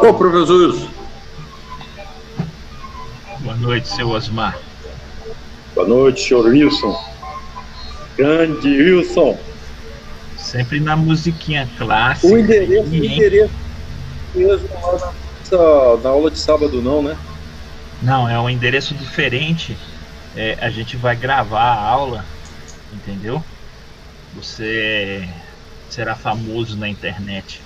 Ô, professor Wilson. Boa noite, seu Osmar. Boa noite, senhor Wilson. Grande Wilson. Sempre na musiquinha clássica. O endereço mesmo lá na aula de sábado, não, né? Não, é um endereço diferente. A gente vai gravar a aula, entendeu? Você será famoso na internet.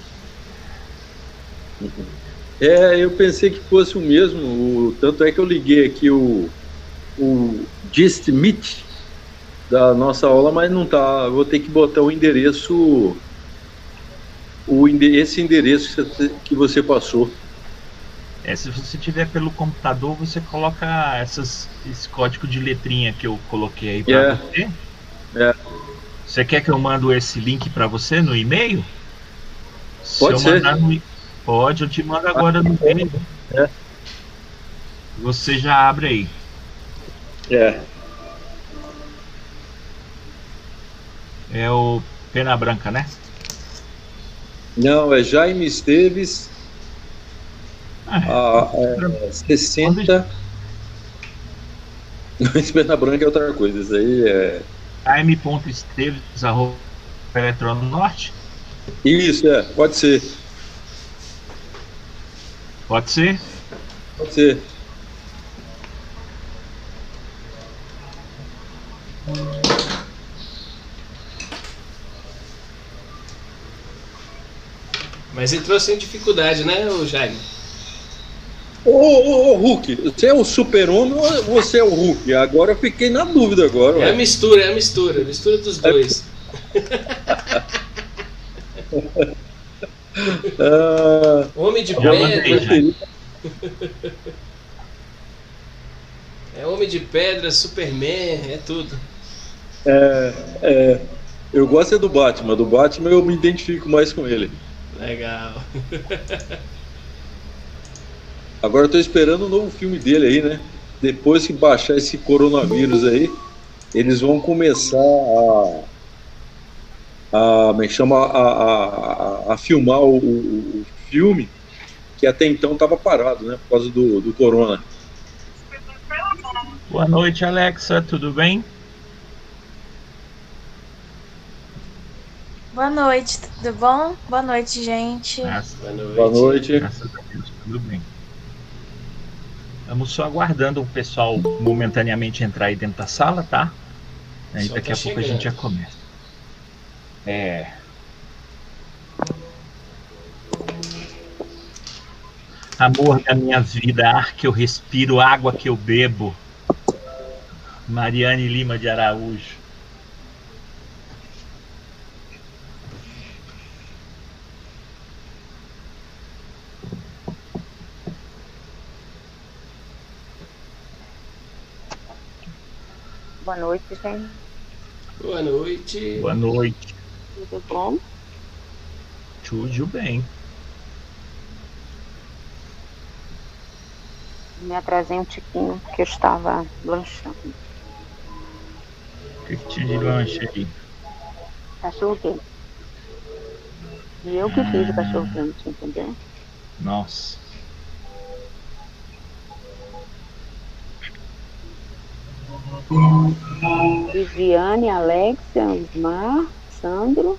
Eu pensei que fosse o mesmo. Tanto é que eu liguei aqui o Gist Meet da nossa aula, mas não tá. Vou ter que botar o endereço. Esse endereço que você passou. Se você tiver pelo computador, você coloca esse código de letrinha que eu coloquei aí para você. Você quer que eu mando esse link para você no e-mail? Pode ser. Pode, eu te mando agora no e-mail. Você já abre aí. É o Pena Branca, né? Não, é Jaime Esteves. 60. Pena Branca é outra coisa. Isso aí é. Jaime.esteves@eletronorte. Isso, pode ser. Pode ser? Pode ser. Mas entrou sem dificuldade, né, o Jaime? Ô, Hulk, você é o super-homem ou você é o Hulk? Agora eu fiquei na dúvida agora. É a mistura dos dois. Homem de pedra. É Homem de Pedra, Superman, é tudo. Eu gosto do Batman. Do Batman eu me identifico mais com ele. Legal. Agora eu tô esperando o novo filme dele aí, né? Depois que baixar esse coronavírus aí, eles vão começar a filmar o filme que até então estava parado, né? Por causa do corona. Boa noite, Alexa, tudo bem? Boa noite, tudo bom? Boa noite, gente. Boa noite. Graças a Deus, tudo bem. Estamos só aguardando o pessoal momentaneamente entrar aí dentro da sala, tá? Aí daqui a pouco a gente já começa. Amor da minha vida, ar que eu respiro, água que eu bebo. Mariane Lima de Araújo. Boa noite, gente. Boa noite. Boa noite. Tudo bom? Tudo bem. Me atrasei um tiquinho porque eu estava lanchando. O que tinha de lanche aí? Cachorro quente. E eu que fiz o cachorro quente, entendeu? Nossa. Viviane, Alexia, Osmar, Sandro.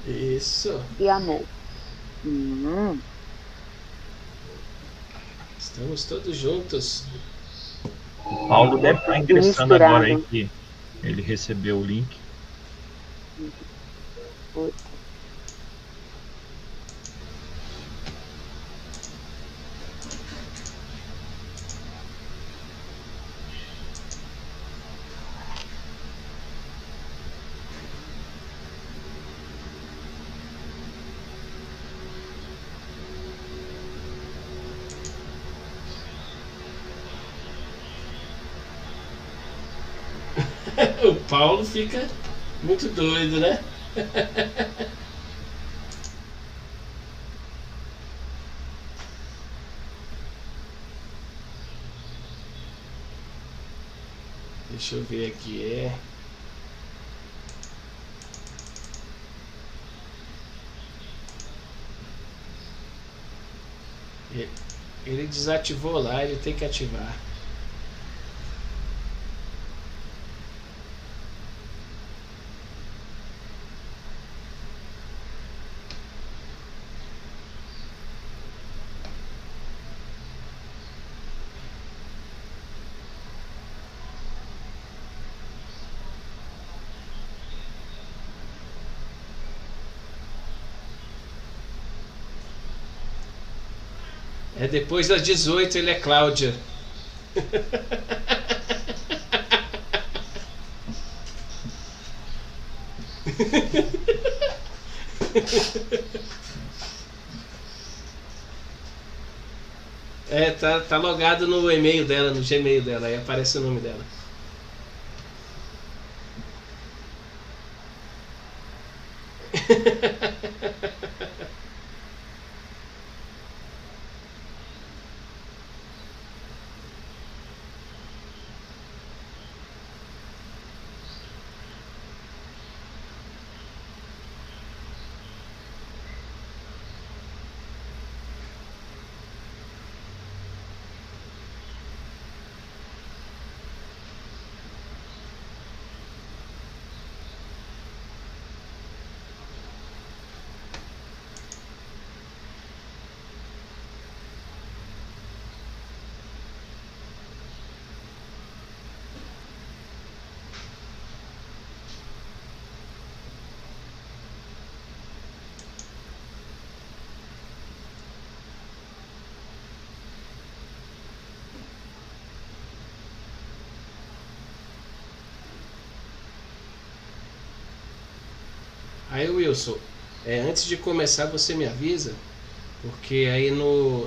Isso. E Amor. Estamos todos juntos. O Paulo deve estar ingressando agora aí que ele recebeu o link. O Paulo fica muito doido, né? Deixa eu ver aqui, Ele desativou lá, ele tem que ativar. É depois das 18 ele é Cláudia. É, tá logado no e-mail dela, no Gmail dela, aí aparece o nome dela. Aí, Wilson, antes de começar você me avisa, porque aí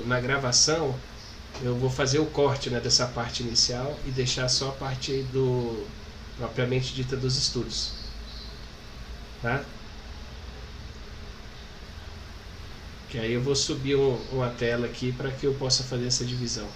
na gravação eu vou fazer o corte, né, dessa parte inicial e deixar só a parte do propriamente dita dos estudos, tá? Que aí eu vou subir uma tela aqui para que eu possa fazer essa divisão.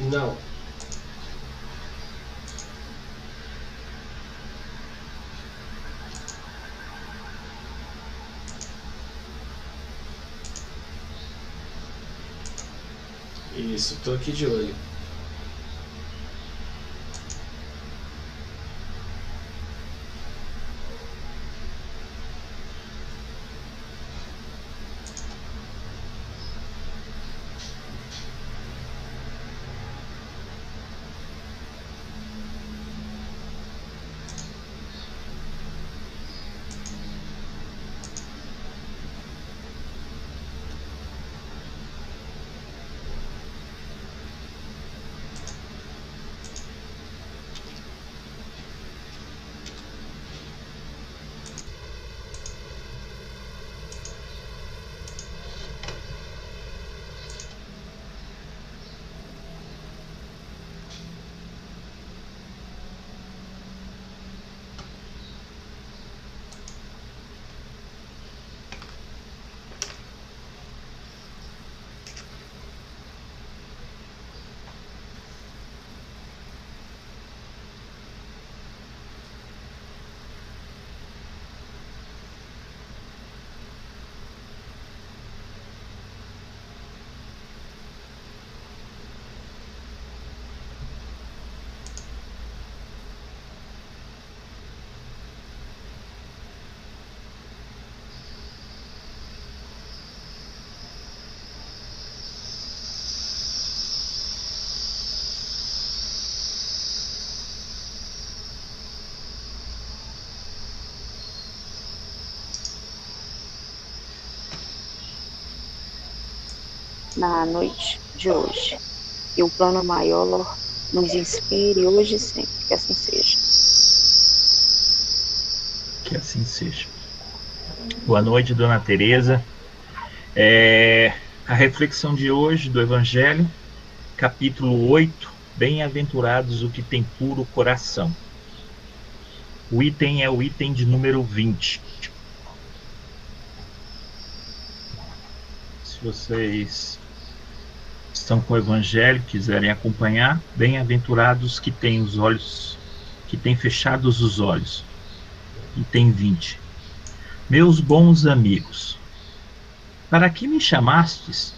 Não. Isso, tô aqui de olho. Na noite de hoje. E o plano maior nos inspire hoje e sempre. Que assim seja. Que assim seja. Boa noite, Dona Teresa. A reflexão de hoje do Evangelho, capítulo 8, Bem-aventurados o que tem puro coração. O item é o item de número 20. Se vocês estão com o Evangelho, quiserem acompanhar, bem-aventurados que têm os olhos, que têm fechados os olhos. Item 20. Meus bons amigos, para que me chamastes?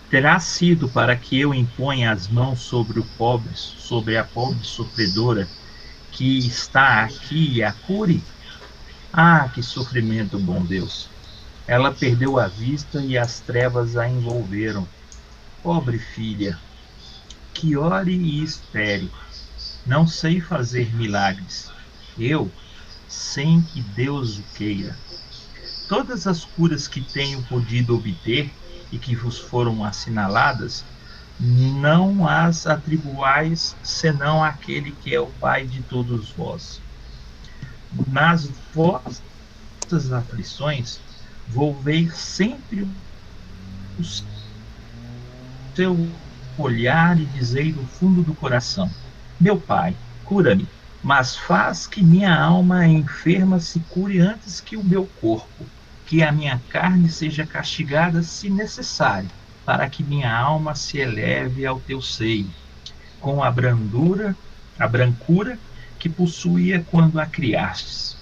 Terá sido para que eu imponha as mãos sobre a pobre sofredora que está aqui e a cure? Ah, que sofrimento, bom Deus! Ela perdeu a vista e as trevas a envolveram. Pobre filha, que ore e espere. Não sei fazer milagres. Eu, sem que Deus o queira. Todas as curas que tenho podido obter e que vos foram assinaladas, não as atribuais senão àquele que é o Pai de todos vós. Nas vossas aflições, volvei sempre o seu olhar e dizei do fundo do coração: meu Pai, cura-me, mas faz que minha alma enferma se cure antes que o meu corpo, que a minha carne seja castigada se necessário, para que minha alma se eleve ao teu seio, com a brancura que possuía quando a criastes.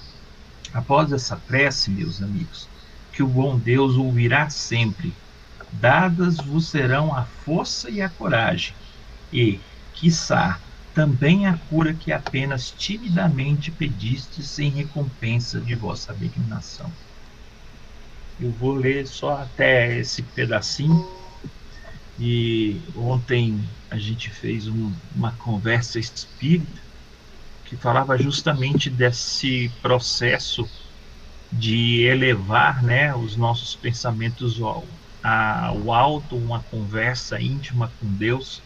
Após essa prece, meus amigos, que o bom Deus ouvirá sempre, dadas vos serão a força e a coragem, e, quiçá, também a cura que apenas timidamente pedistes em recompensa de vossa benignação. Eu vou ler só até esse pedacinho. E ontem a gente fez uma conversa espírita que falava justamente desse processo de elevar, né, os nossos pensamentos ao alto, uma conversa íntima com Deus,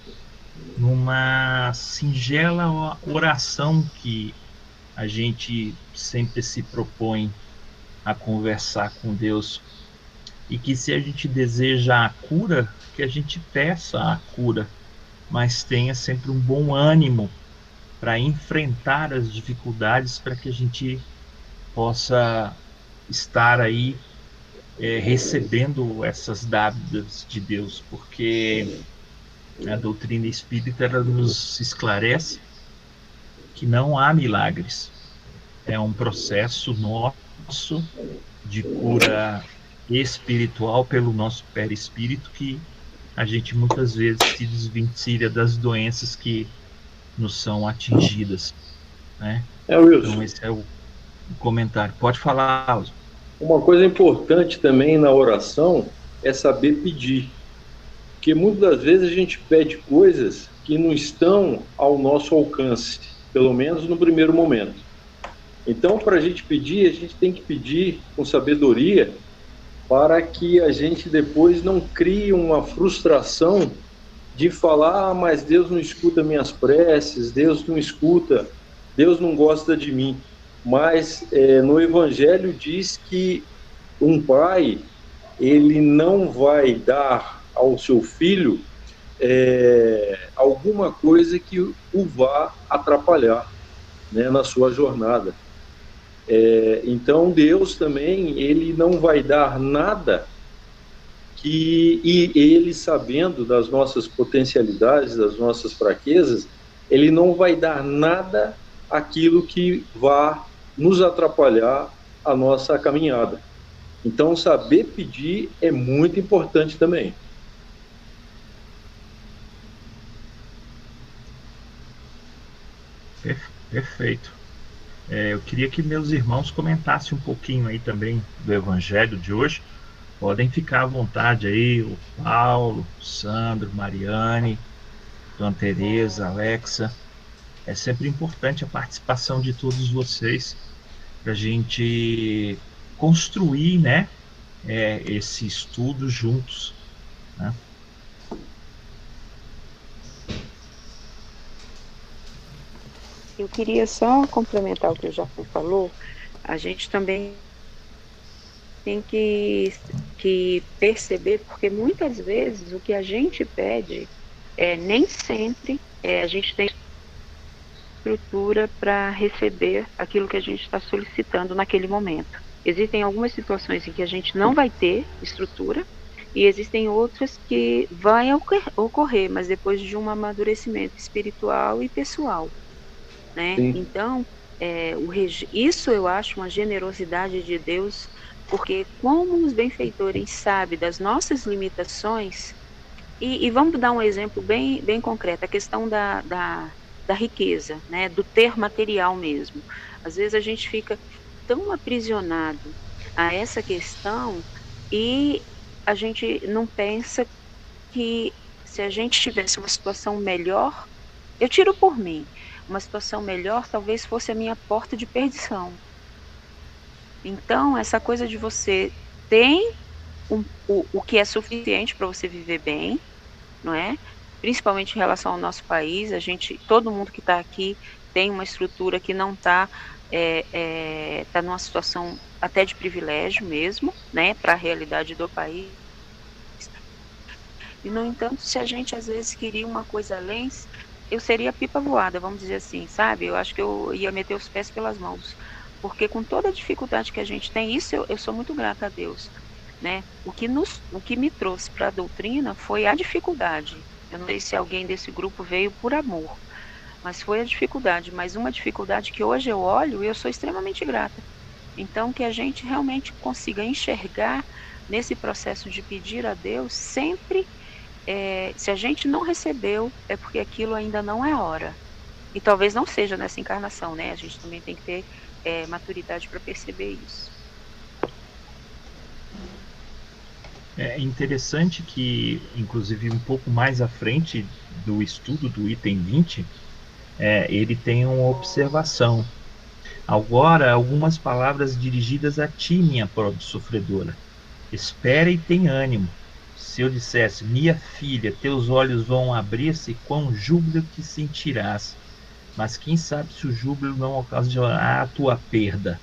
numa singela oração que a gente sempre se propõe a conversar com Deus, e que se a gente deseja a cura, que a gente peça a cura, mas tenha sempre um bom ânimo para enfrentar as dificuldades, para que a gente possa estar aí recebendo essas dádivas de Deus, porque A doutrina espírita, ela nos esclarece que não há milagres. É um processo nosso de cura espiritual pelo nosso perispírito, que a gente muitas vezes se desvencilha das doenças que nos são atingidas, né? Wilson. Então esse é o comentário. Pode falar, Alzo. Uma coisa importante também na oração é saber pedir. Porque muitas das vezes a gente pede coisas que não estão ao nosso alcance, pelo menos no primeiro momento. Então, para a gente tem que pedir com sabedoria, para que a gente depois não crie uma frustração de falar, mas Deus não escuta minhas preces, Deus não escuta, Deus não gosta de mim. Mas no Evangelho diz que um pai, ele não vai dar ao seu filho alguma coisa que o vá atrapalhar, né, na sua jornada. Então Deus também, ele não vai dar nada e ele, sabendo das nossas potencialidades, das nossas fraquezas, ele não vai dar nada aquilo que vá nos atrapalhar a nossa caminhada. Então saber pedir é muito importante também. Perfeito. Eu queria que meus irmãos comentassem um pouquinho aí também do Evangelho de hoje. Podem ficar à vontade aí, o Paulo, o Sandro, Mariane, Dona Tereza, Alexa. É sempre importante a participação de todos vocês para a gente construir, né, esse estudo juntos, né? Eu queria só complementar o que o Jacó falou. A gente também tem que perceber, porque muitas vezes o que a gente pede, nem sempre a gente tem estrutura para receber aquilo que a gente está solicitando naquele momento. Existem algumas situações em que a gente não vai ter estrutura, e existem outras que vai ocorrer, mas depois de um amadurecimento espiritual e pessoal, né? Então, isso eu acho uma generosidade de Deus, porque como os benfeitores sabem das nossas limitações, e vamos dar um exemplo bem concreto, a questão da riqueza, né, do ter material mesmo. Às vezes a gente fica tão aprisionado a essa questão e a gente não pensa que se a gente tivesse uma situação melhor, eu tiro por mim, uma situação melhor talvez fosse a minha porta de perdição. Então, essa coisa de você ter o que é suficiente para você viver bem, não é? Principalmente em relação ao nosso país, todo mundo que está aqui tem uma estrutura que não está tá numa situação até de privilégio mesmo, né, para a realidade do país. E, no entanto, se a gente às vezes queria uma coisa além, eu seria pipa voada, vamos dizer assim, sabe? Eu acho que eu ia meter os pés pelas mãos, porque com toda a dificuldade que a gente tem, isso eu sou muito grata a Deus, né? O que me trouxe para a doutrina foi a dificuldade. Eu não sei se alguém desse grupo veio por amor, mas foi a dificuldade, mas uma dificuldade que hoje eu olho e eu sou extremamente grata. Então, que a gente realmente consiga enxergar nesse processo de pedir a Deus, sempre, se a gente não recebeu, é porque aquilo ainda não é hora. E talvez não seja nessa encarnação, né? A gente também tem que ter maturidade para perceber isso. É interessante que, inclusive, um pouco mais à frente do estudo do item 20, ele tem uma observação. Agora, algumas palavras dirigidas a ti, minha pobre sofredora. Espera e tem ânimo. Se eu dissesse, minha filha, teus olhos vão abrir-se, quão júbilo que sentirás. Mas quem sabe se o júbilo não ocasionará a tua perda.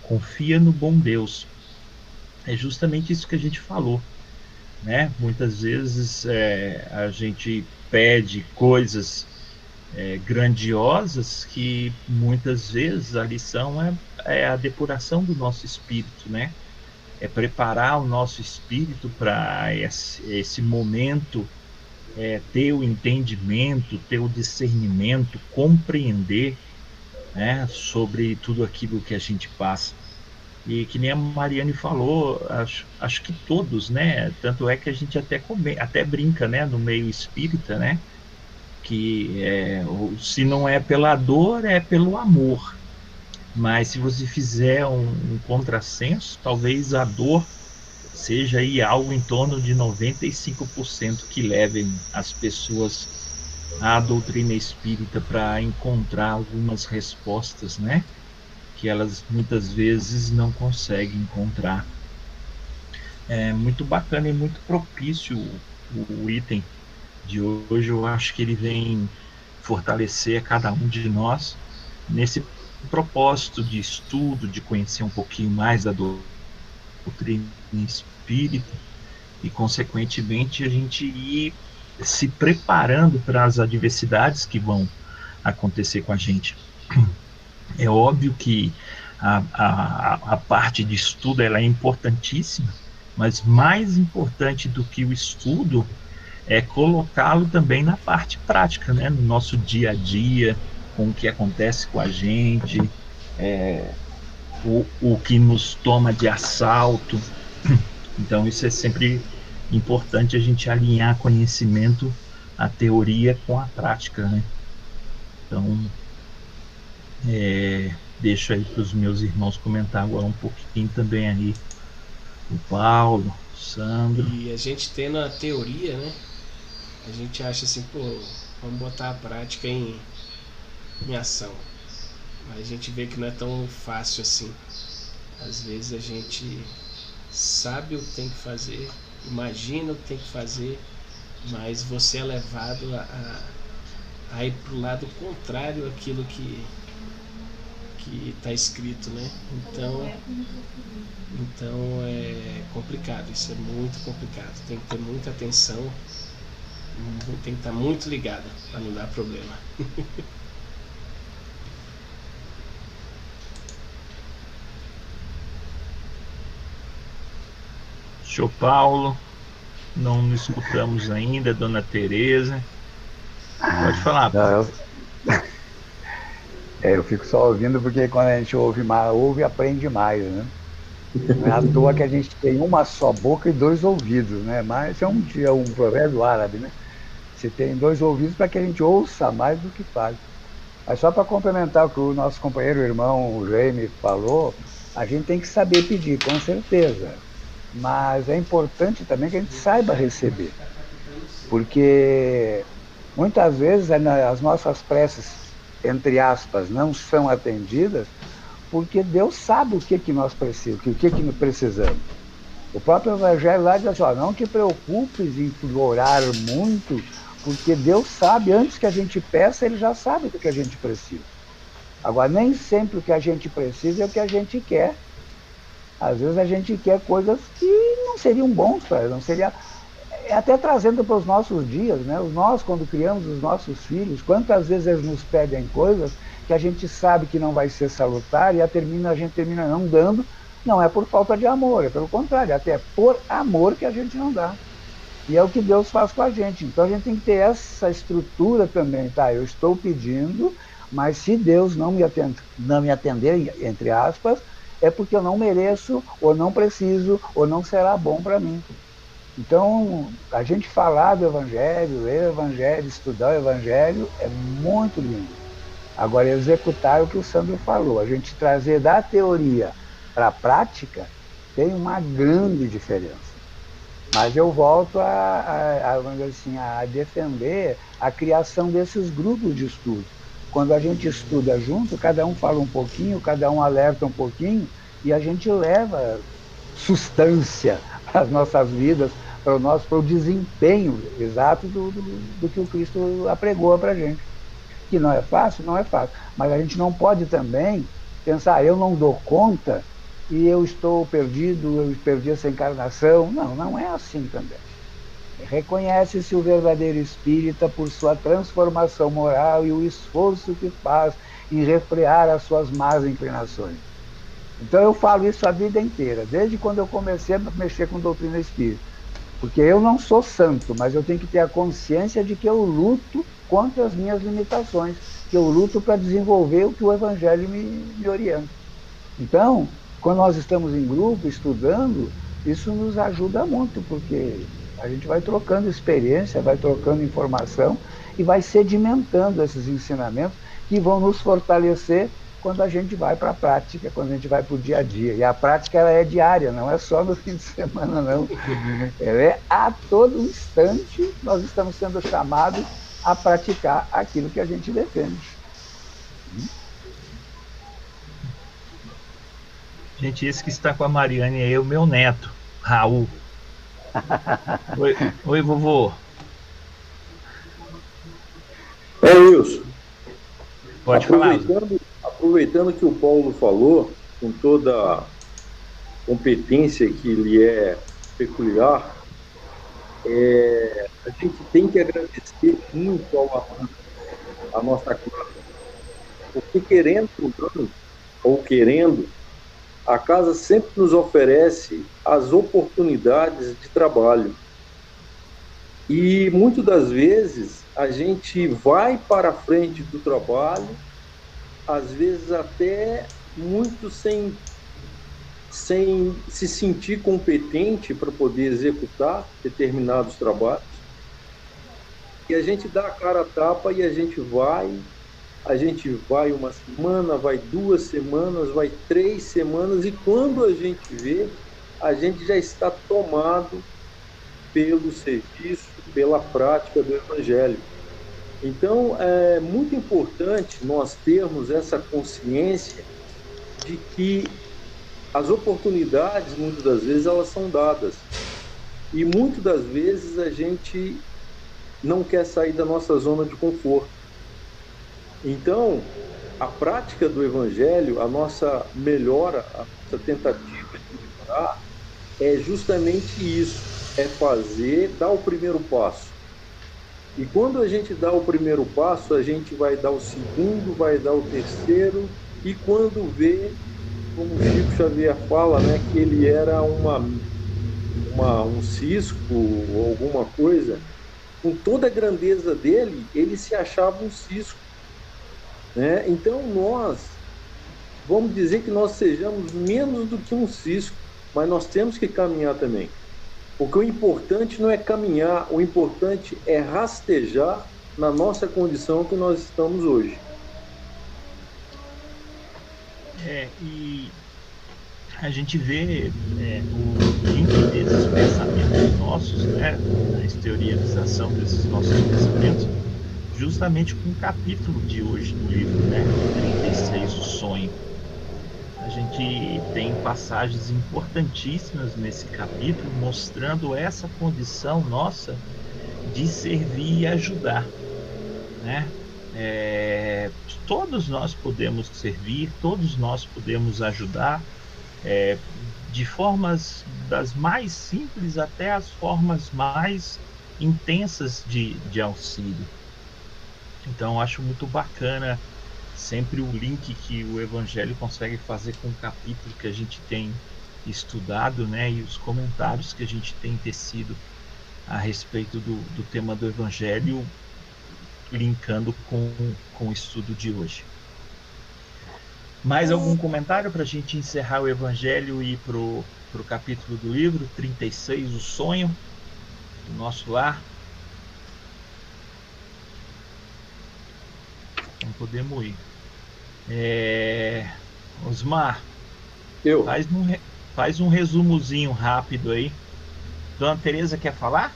Confia no bom Deus. É justamente isso que a gente falou, né? Muitas vezes a gente pede coisas grandiosas que muitas vezes a lição é a depuração do nosso espírito, né? É preparar o nosso espírito para esse momento ter o entendimento, ter o discernimento, compreender, né, sobre tudo aquilo que a gente passa. E que nem a Mariane falou, acho que todos, né? Tanto é que a gente até brinca, né, no meio espírita, né? Que se não é pela dor, é pelo amor. Mas se você fizer um contrassenso, talvez a dor seja aí algo em torno de 95% que levem as pessoas à doutrina espírita para encontrar algumas respostas, né? Que elas muitas vezes não conseguem encontrar. É muito bacana e muito propício o item de hoje. Eu acho que ele vem fortalecer cada um de nós nesse propósito de estudo, de conhecer um pouquinho mais da doutrina espírita e, consequentemente, a gente ir se preparando para as adversidades que vão acontecer com a gente. É óbvio que a parte de estudo ela é importantíssima, mas mais importante do que o estudo é colocá-lo também na parte prática, né? No nosso dia a dia, com o que acontece com a gente, o que nos toma de assalto. Então isso é sempre importante, a gente alinhar conhecimento, a teoria com a prática, né? Então deixo aí para os meus irmãos comentar agora um pouquinho também aí, o Paulo, o Sandro. E a gente tendo a teoria, né? A gente acha assim, pô, vamos botar a prática em ação. Mas a gente vê que não é tão fácil assim. Às vezes a gente sabe o que tem que fazer, imagina o que tem que fazer, mas você é levado a ir para o lado contrário àquilo que está escrito, né? Então é complicado, isso é muito complicado. Tem que ter muita atenção, tem que estar muito ligado para não dar problema. Senhor Paulo, não nos escutamos ainda, Dona Tereza. Pode falar. Não, eu fico só ouvindo porque quando a gente ouve e aprende mais, né? Não é à toa que a gente tem uma só boca e dois ouvidos, né? Mas é um provérbio árabe, né? Você tem dois ouvidos para que a gente ouça mais do que faz. Mas só para complementar o que o nosso companheiro, o irmão o Jaime falou, a gente tem que saber pedir, com certeza. Mas é importante também que a gente saiba receber. Porque muitas vezes as nossas preces, entre aspas, não são atendidas porque Deus sabe o que nós precisamos, o que precisamos. O próprio Evangelho lá diz assim, ó, não te preocupes em orar muito, porque Deus sabe, antes que a gente peça, Ele já sabe do que a gente precisa. Agora, nem sempre o que a gente precisa é o que a gente quer. Às vezes a gente quer coisas que não seriam bons para não seria. Até trazendo para os nossos dias, né? Nós, quando criamos os nossos filhos, quantas vezes eles nos pedem coisas que a gente sabe que não vai ser salutar e a gente termina não dando, não é por falta de amor, é pelo contrário, até é por amor que a gente não dá. E é o que Deus faz com a gente. Então a gente tem que ter essa estrutura também, tá? Eu estou pedindo, mas se Deus não me atender, entre aspas, é porque eu não mereço, ou não preciso, ou não será bom para mim. Então, a gente falar do Evangelho, ler o Evangelho, estudar o Evangelho, é muito lindo. Agora, executar o que o Sandro falou, a gente trazer da teoria para a prática, tem uma grande diferença. Mas eu volto a defender a criação desses grupos de estudo. Quando a gente estuda junto, cada um fala um pouquinho, cada um alerta um pouquinho, e a gente leva substância às nossas vidas, para o desempenho exato do que o Cristo apregou para a gente. Que não é fácil, não é fácil. Mas a gente não pode também pensar, eu não dou conta e eu estou perdido, eu perdi essa encarnação. Não, não é assim também. Reconhece-se o verdadeiro espírita por sua transformação moral e o esforço que faz em refrear as suas más inclinações. Então eu falo isso a vida inteira, desde quando eu comecei a mexer com doutrina espírita. Porque eu não sou santo, mas eu tenho que ter a consciência de que eu luto contra as minhas limitações, que eu luto para desenvolver o que o Evangelho me orienta. Então, quando nós estamos em grupo, estudando, isso nos ajuda muito, porque a gente vai trocando experiência, vai trocando informação e vai sedimentando esses ensinamentos que vão nos fortalecer quando a gente vai para a prática, quando a gente vai para o dia a dia. E a prática ela é diária, não é só no fim de semana, não. Ela é a todo instante nós estamos sendo chamados a praticar aquilo que a gente defende. Gente, esse que está com a Mariane aí é o meu neto, Raul. Oi, vovô. Wilson. Pode falar. Aproveitando que o Paulo falou, com toda a competência que lhe é peculiar, a gente tem que agradecer muito a nossa classe. Porque querendo ou querendo, a casa sempre nos oferece as oportunidades de trabalho. E muitas das vezes a gente vai para a frente do trabalho, às vezes até muito sem se sentir competente para poder executar determinados trabalhos. E a gente dá a cara a tapa e a gente vai uma semana, vai 2 semanas, vai 3 semanas, e quando a gente vê, a gente já está tomado pelo serviço, pela prática do Evangelho. Então, é muito importante nós termos essa consciência de que as oportunidades, muitas das vezes, elas são dadas. E muitas das vezes a gente não quer sair da nossa zona de conforto. Então, a prática do Evangelho, a nossa melhora, a nossa tentativa de melhorar, é justamente isso, dar o primeiro passo. E quando a gente dá o primeiro passo, a gente vai dar o segundo, vai dar o terceiro, e quando vê, como o Chico Xavier fala, né, que ele era um cisco ou alguma coisa, com toda a grandeza dele, ele se achava um cisco. Né? Então vamos dizer que nós sejamos menos do que um cisco, mas nós temos que caminhar também. Porque o importante não é caminhar, o importante é rastejar na nossa condição que nós estamos hoje. E a gente vê o link desses pensamentos nossos, né, na exteriorização desses nossos pensamentos, justamente com o capítulo de hoje do livro, né, 36, o sonho. A gente tem passagens importantíssimas nesse capítulo mostrando essa condição nossa de servir e ajudar, né? Todos nós podemos servir, todos nós podemos ajudar, de formas das mais simples até as formas mais intensas de auxílio. Então, acho muito bacana sempre o link que o Evangelho consegue fazer com o capítulo que a gente tem estudado, né, e os comentários que a gente tem tecido a respeito do tema do Evangelho, linkando com o estudo de hoje. Mais algum comentário para a gente encerrar o Evangelho e ir para o capítulo do livro 36, o sonho do nosso lar? Não podemos ir. Osmar, faz um resumozinho rápido aí. Dona Tereza quer falar?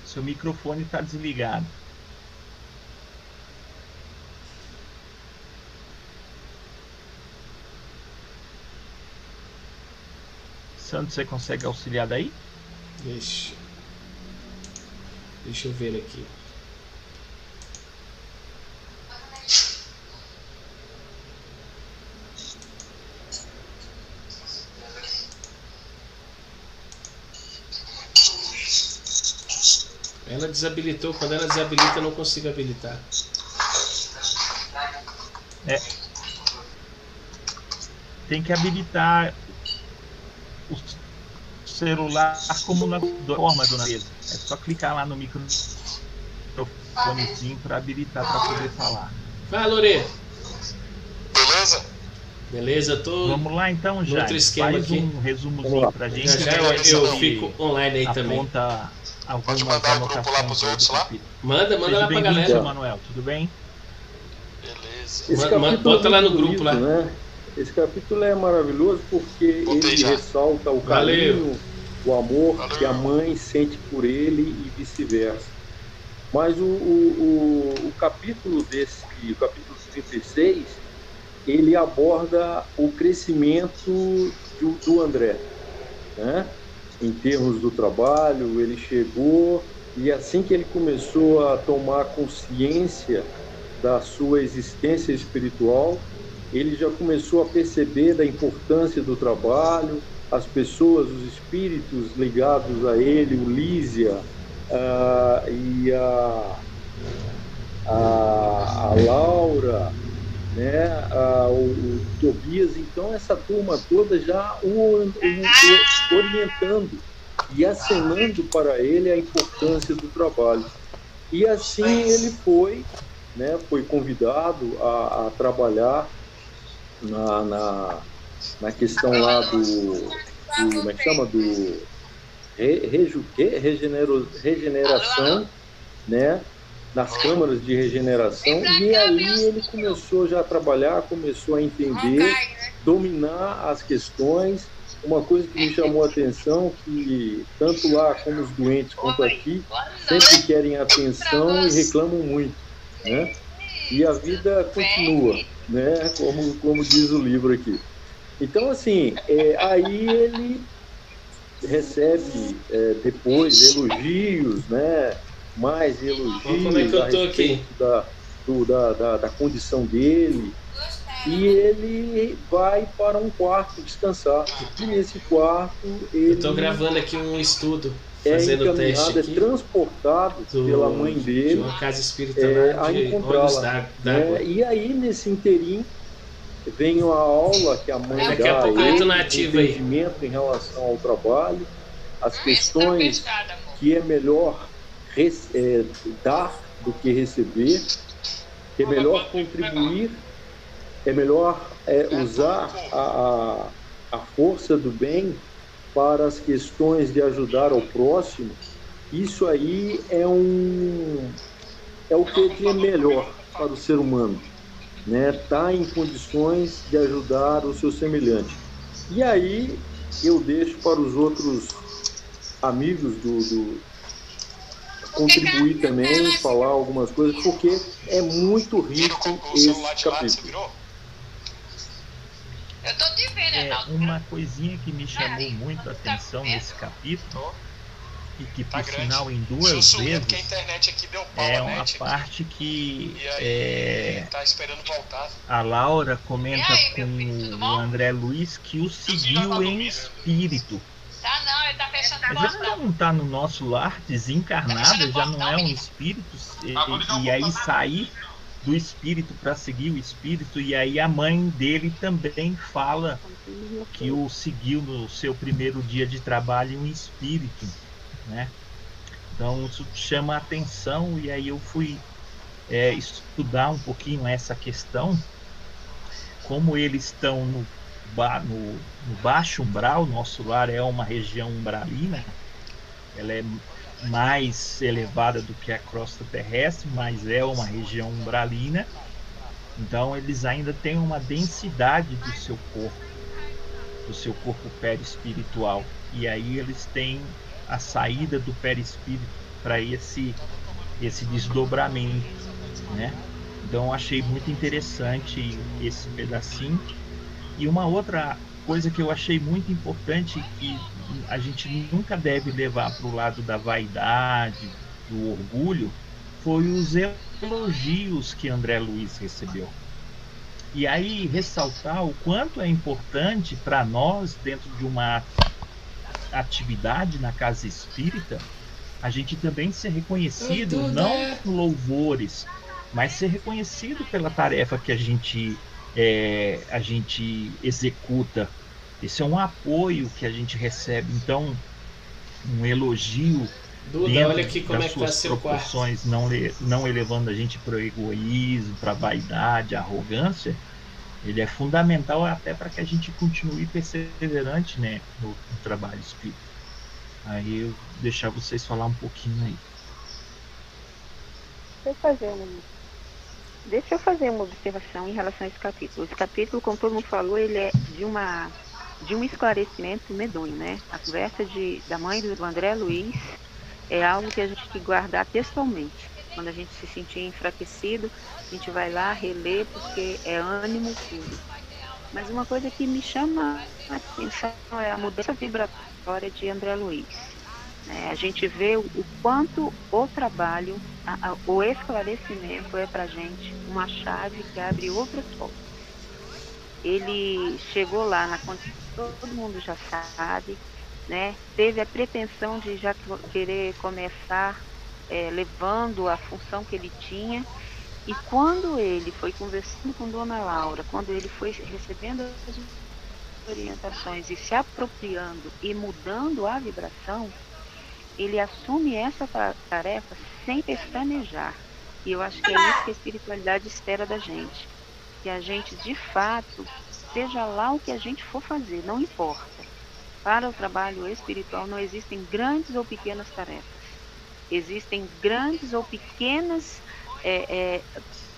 Seu microfone está desligado. Sandro, você consegue auxiliar daí? Deixa eu ver aqui. Ela desabilitou. Quando ela desabilita, eu não consigo habilitar. Tem que habilitar celular como na forma do mesa. É só clicar lá no microfonezinho para habilitar para poder falar. Vai, Lore. Beleza? Beleza, tô. Vamos lá então, já. Faz aqui. Um resumozinho pra gente. Já eu fico online aí também. Aponta pode mandar o grupo lá pros outros lá? Manda lá pra galera. Manuel, tudo bem? Beleza. Bota lá no grupo lá. Né? Esse capítulo é maravilhoso porque ele ressalta o carinho, o amor que a mãe sente por ele e vice-versa. Mas o capítulo o capítulo 36, ele aborda o crescimento do André, né? Em termos do trabalho, ele chegou e assim que ele começou a tomar consciência da sua existência espiritual, ele já começou a perceber da importância do trabalho, as pessoas, os espíritos ligados a ele, o Lísia e a Laura, né, o Tobias. Então essa turma toda já o orientando e acenando para ele a importância do trabalho. E assim ele foi convidado a trabalhar na questão lá do como é que chama? Do regeneração, né? Nas câmaras de regeneração, e ali ele começou já a trabalhar, começou a entender, dominar as questões. Uma coisa que me chamou a atenção, que tanto lá como os doentes quanto aqui, sempre querem atenção e reclamam muito, né? E a vida continua, né? Como diz o livro aqui. Então, assim, aí ele recebe depois elogios, né? Mais elogios como é que eu tô aqui? Da condição dele, e ele vai para um quarto descansar. E nesse quarto ele... Eu estou gravando aqui um estudo, fazendo teste aqui. É transportado pela mãe dele de uma casa espírita lá de Olhos d'Água. E aí, nesse inteirinho, vem a aula que a mãe daqui a pouco eu entro na ativa aí. Entendimento em relação ao trabalho, as questões que é melhor dar do que receber, que é melhor contribuir, é melhor usar a força do bem para as questões de ajudar ao próximo. Isso aí é o que é melhor para o ser humano, né? Tá em condições de ajudar o seu semelhante. E aí eu deixo para os outros amigos contribuir também, falar algumas coisas, porque é muito rico esse capítulo. Eu tô te vendo, uma coisinha que me chamou muito a atenção nesse capítulo, e que por sinal em duas vezes, é uma parte que tá esperando voltar. A Laura comenta com o André Luiz que o seguiu em espírito. Tá não, ele tá fechando a gente já não tá no nosso lar, desencarnado, já não é um espírito, e aí sair do espírito para seguir o espírito, e aí a mãe dele também fala que o seguiu no seu primeiro dia de trabalho em espírito, né? Então isso chama a atenção, e aí eu fui estudar um pouquinho essa questão, como eles estão no baixo umbral. Nosso lar é uma região umbralina, ela é mais elevada do que a crosta terrestre, mas é uma região umbralina. Então eles ainda têm uma densidade do seu corpo perispiritual, e aí eles têm a saída do perispírito para esse desdobramento, né? Então eu achei muito interessante esse pedacinho. E uma outra coisa que eu achei muito importante, que a gente nunca deve levar para o lado da vaidade, do orgulho, foi os elogios que André Luiz recebeu. E aí ressaltar o quanto é importante para nós, dentro de uma atividade na casa espírita, a gente também ser reconhecido, não por louvores, mas ser reconhecido pela tarefa que a gente executa, Esse é um apoio que a gente recebe, então um elogio Duda, dentro olha aqui como das é que tá suas seu quarto. proporções, não elevando a gente para o egoísmo, para a vaidade, a arrogância. Ele é fundamental até para que a gente continue perseverante, né, no trabalho espírita. Aí eu vou deixar vocês falar um pouquinho aí. Deixa eu fazer uma observação em relação a esse capítulo. Esse capítulo, como todo mundo falou, ele é de um esclarecimento medonho, né? A conversa da mãe do André Luiz é algo que a gente tem que guardar textualmente. Quando a gente se sentir enfraquecido, a gente vai lá reler, porque é ânimo puro. Mas uma coisa que me chama a atenção é a mudança vibratória de André Luiz. A gente vê o quanto o trabalho, o esclarecimento é para a gente uma chave que abre outras portas. Ele chegou lá na condição que todo mundo já sabe, né? Teve a pretensão de já querer começar levando a função que ele tinha. E quando ele foi conversando com Dona Laura, quando ele foi recebendo as orientações e se apropriando e mudando a vibração, ele assume essa tarefa sem pestanejar. E eu acho que é isso que a espiritualidade espera da gente. Que a gente, de fato, seja lá o que a gente for fazer, não importa. Para o trabalho espiritual não existem grandes ou pequenas tarefas. Existem grandes ou pequenas,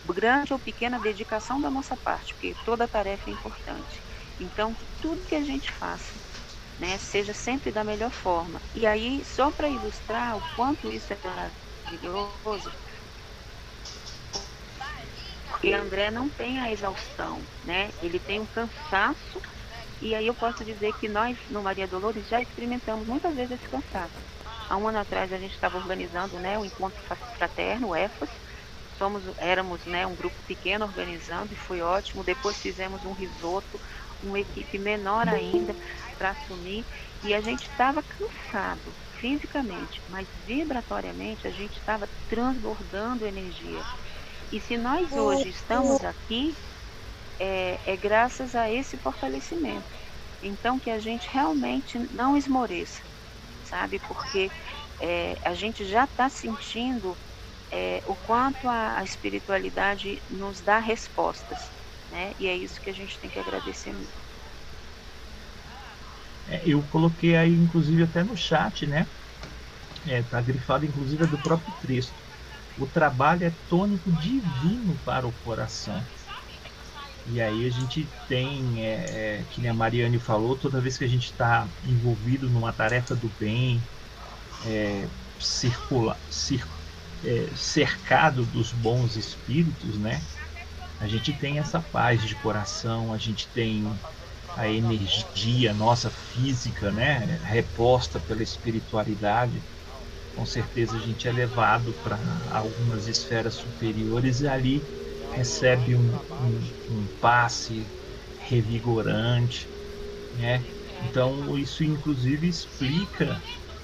grande ou pequena dedicação da nossa parte, porque toda tarefa é importante. Então, tudo que a gente faça, né, seja sempre da melhor forma. E aí, só para ilustrar o quanto isso é maravilhoso, porque André não tem a exaustão, né? Ele tem um cansaço, e aí eu posso dizer que nós, no Maria Dolores, já experimentamos muitas vezes esse cansaço. Há um ano atrás a gente estava organizando, né, o encontro fraterno, o EFAS. Éramos, né, um grupo pequeno organizando e foi ótimo. Depois fizemos um risoto, uma equipe menor ainda para assumir, e a gente estava cansado fisicamente, mas vibratoriamente a gente estava transbordando energia. E se nós hoje estamos aqui, é graças a esse fortalecimento. Então, que a gente realmente não esmoreça, sabe? Porque a gente já está sentindo o quanto a espiritualidade nos dá respostas, né? E é isso que a gente tem que agradecer muito. Eu coloquei aí, inclusive, até no chat, né? Tá grifado, inclusive, do próprio texto. O trabalho é tônico divino para o coração. E aí a gente tem, que nem a Mariane falou, toda vez que a gente está envolvido numa tarefa do bem, cercado dos bons espíritos, né? A gente tem essa paz de coração, a gente tem a energia nossa física, né, reposta pela espiritualidade. Com certeza a gente é levado para algumas esferas superiores e ali recebe um passe revigorante, né? Então isso inclusive explica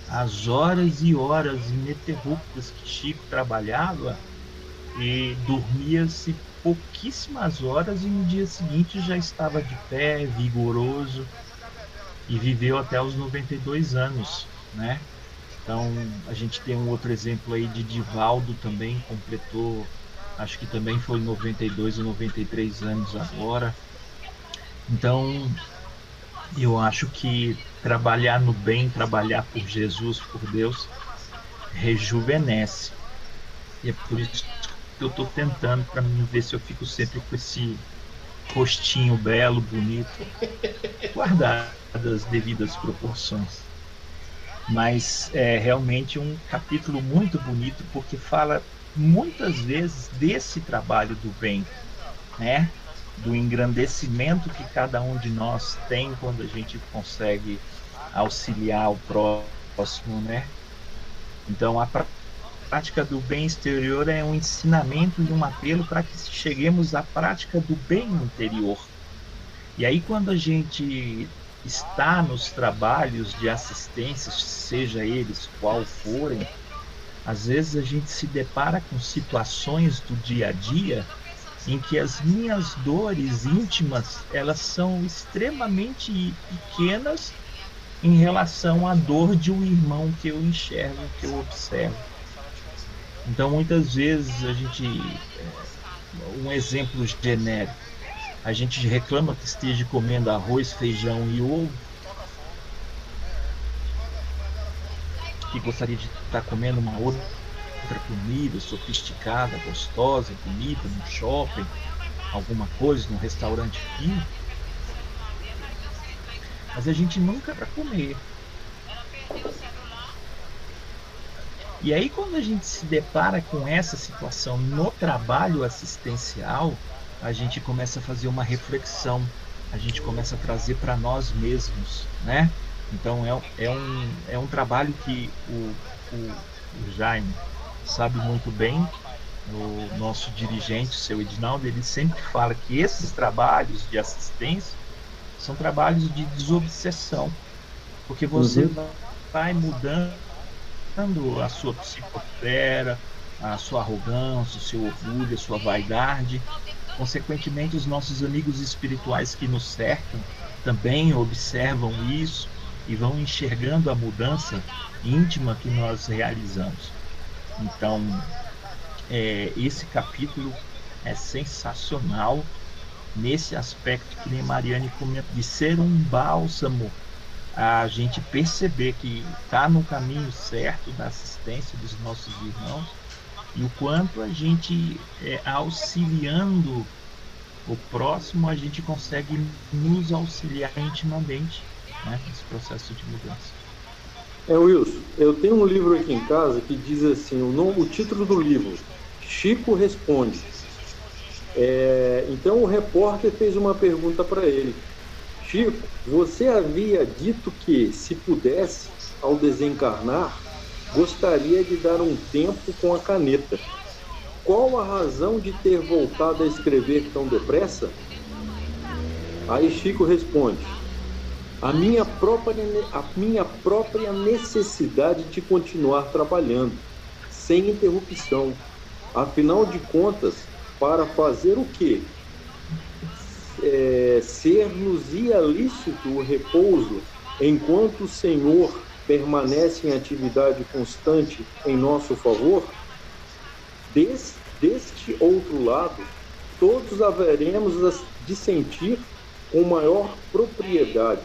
as horas e horas ininterruptas que Chico trabalhava e dormia-se pouquíssimas horas e no dia seguinte já estava de pé, vigoroso, e viveu até os 92 anos, né? Então a gente tem um outro exemplo aí de Divaldo também, completou, acho que também foi 92 ou 93 anos agora. Então eu acho que trabalhar no bem, trabalhar por Jesus, por Deus, rejuvenesce. E é por isso que eu estou tentando, para mim ver se eu fico sempre com esse rostinho belo, bonito, guardado as devidas proporções. Mas é realmente um capítulo muito bonito, porque fala muitas vezes desse trabalho do bem, né? Do engrandecimento que cada um de nós tem quando a gente consegue auxiliar o próximo, né? Então a prática do bem exterior é um ensinamento e um apelo para que cheguemos à prática do bem interior. E aí quando a gente está nos trabalhos de assistência, seja eles qual forem, às vezes a gente se depara com situações do dia a dia em que as minhas dores íntimas, elas são extremamente pequenas em relação à dor de um irmão que eu enxergo, que eu observo. Então, muitas vezes, um exemplo genérico, a gente reclama que esteja comendo arroz, feijão e ovo, que gostaria de estar comendo uma outra comida sofisticada, gostosa, comida no shopping, alguma coisa, num restaurante fino, mas a gente nunca vai comer. E aí, quando a gente se depara com essa situação no trabalho assistencial, a gente começa a fazer uma reflexão, a gente começa a trazer para nós mesmos, né? Então, é um trabalho que o Jaime sabe muito bem, o nosso dirigente, o seu Edinaldo, ele sempre fala que esses trabalhos de assistência são trabalhos de desobsessão, porque você vai mudando a sua psicosfera, a sua arrogância, o seu orgulho, a sua vaidade. Consequentemente, os nossos amigos espirituais que nos cercam também observam isso e vão enxergando a mudança íntima que nós realizamos. Então, esse capítulo é sensacional nesse aspecto que nem Mariane comentou, de ser um bálsamo, a gente perceber que está no caminho certo da assistência dos nossos irmãos e o quanto a gente, auxiliando o próximo, a gente consegue nos auxiliar intimamente, né, nesse processo de mudança. Wilson, eu tenho um livro aqui em casa que diz assim, o título do livro, Chico Responde. Então o repórter fez uma pergunta para ele. Chico, você havia dito que, se pudesse, ao desencarnar, gostaria de dar um tempo com a caneta. Qual a razão de ter voltado a escrever tão depressa? Aí Chico responde, a minha própria necessidade de continuar trabalhando, sem interrupção. Afinal de contas, para fazer o quê? Ser-nos-ia lícito o repouso, enquanto o Senhor permanece em atividade constante em nosso favor? Deste outro lado, todos haveremos de sentir com maior propriedade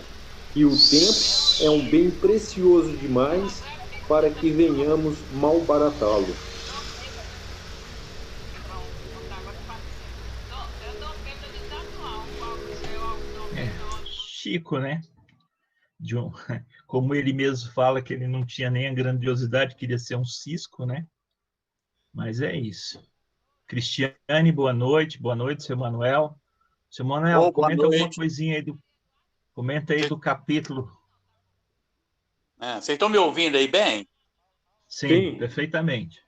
que o tempo é um bem precioso demais para que venhamos malbaratá-lo. Chico, né? Como ele mesmo fala que ele não tinha nem a grandiosidade, queria ser um cisco, né? Mas é isso. Cristiane, boa noite, seu Manuel. Seu Manuel, comenta alguma coisinha aí comenta aí do capítulo. Vocês estão me ouvindo aí bem? Sim. Perfeitamente.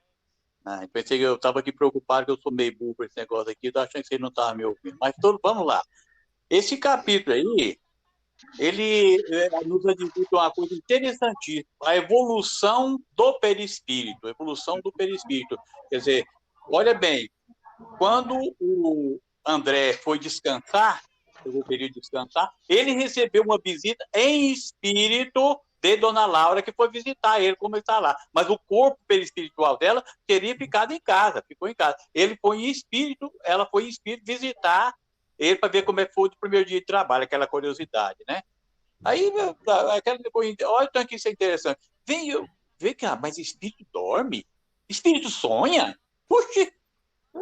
Eu pensei que eu estava aqui preocupado, que eu sou meio burro com esse negócio aqui, eu tô achando que vocês não estavam me ouvindo. Mas vamos lá. Esse capítulo aí, ele nos admite uma coisa interessantíssima, a evolução do perispírito. Quer dizer, olha bem, quando o André foi descansar, pegou o período de descansar, ele recebeu uma visita em espírito de Dona Laura, que foi visitar ele, como ele está lá. Mas o corpo perispiritual dela teria ficado em casa, ficou em casa. Ele foi em espírito, ela foi em espírito visitar ele para ver como é que foi o primeiro dia de trabalho, aquela curiosidade, né? Aí, olha o tanto que isso é interessante. Vem cá, mas espírito dorme? Espírito sonha? Puxa, é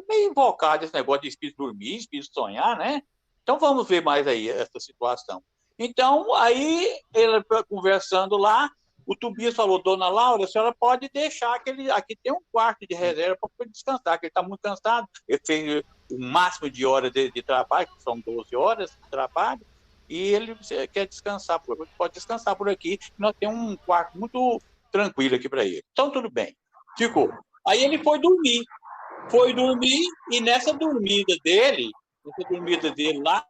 meio invocado esse negócio de espírito dormir, espírito sonhar, né? Então vamos ver mais aí essa situação. Então, aí, ele conversando lá, o Tobias falou, Dona Laura, a senhora pode deixar aqui tem um quarto de reserva para descansar, que ele está muito cansado, ele fez o máximo de horas de trabalho, que são 12 horas de trabalho, e ele quer descansar, pode descansar por aqui, nós temos um quarto muito tranquilo aqui para ele. Então, tudo bem. Ficou. Aí ele foi dormir, e nessa dormida dele lá,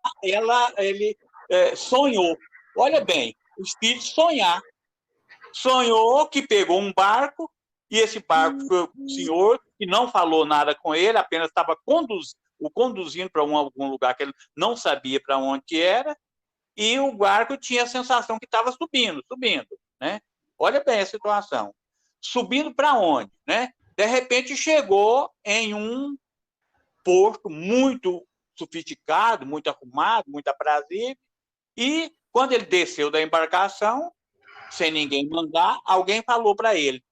ele sonhou. Olha bem, o espírito sonhou que pegou um barco, e esse barco foi o senhor, que não falou nada com ele, apenas estava o conduzindo para algum lugar que ele não sabia para onde que era, e o barco tinha a sensação que estava subindo, né? Olha bem a situação. Subindo para onde, né? De repente chegou em um porto muito sofisticado, muito arrumado, muito aprazível, e quando ele desceu da embarcação, sem ninguém mandar, alguém falou para ele: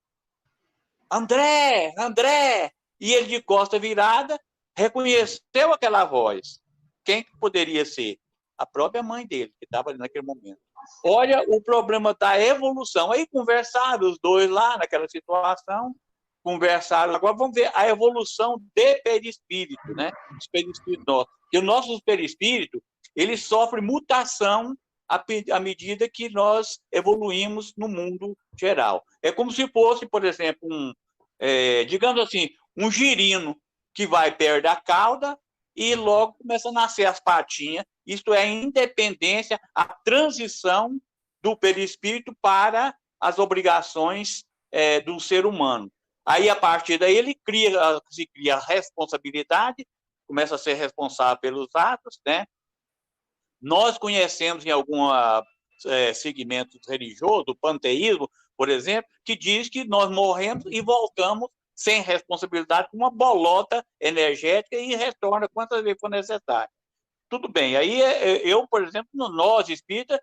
André, André! E ele, de costa virada, reconheceu aquela voz. Quem poderia ser? A própria mãe dele, que estava ali naquele momento. Olha o problema da evolução. Aí conversaram os dois lá naquela situação, conversaram. Agora vamos ver a evolução de perispírito, né? Os perispíritos nossos. Porque o nosso perispírito, ele sofre mutação à medida que nós evoluímos no mundo geral. É como se fosse, por exemplo, digamos assim, um girino que vai perto da cauda e logo começa a nascer as patinhas. Isto é a independência, a transição do perispírito para as obrigações do ser humano. Aí, a partir daí, se cria a responsabilidade, começa a ser responsável pelos atos, né? Nós conhecemos em algum segmento religioso, o panteísmo, por exemplo, que diz que nós morremos e voltamos sem responsabilidade com uma bolota energética e retorna quantas vezes for necessário. Tudo bem, aí eu, por exemplo, nós espíritas,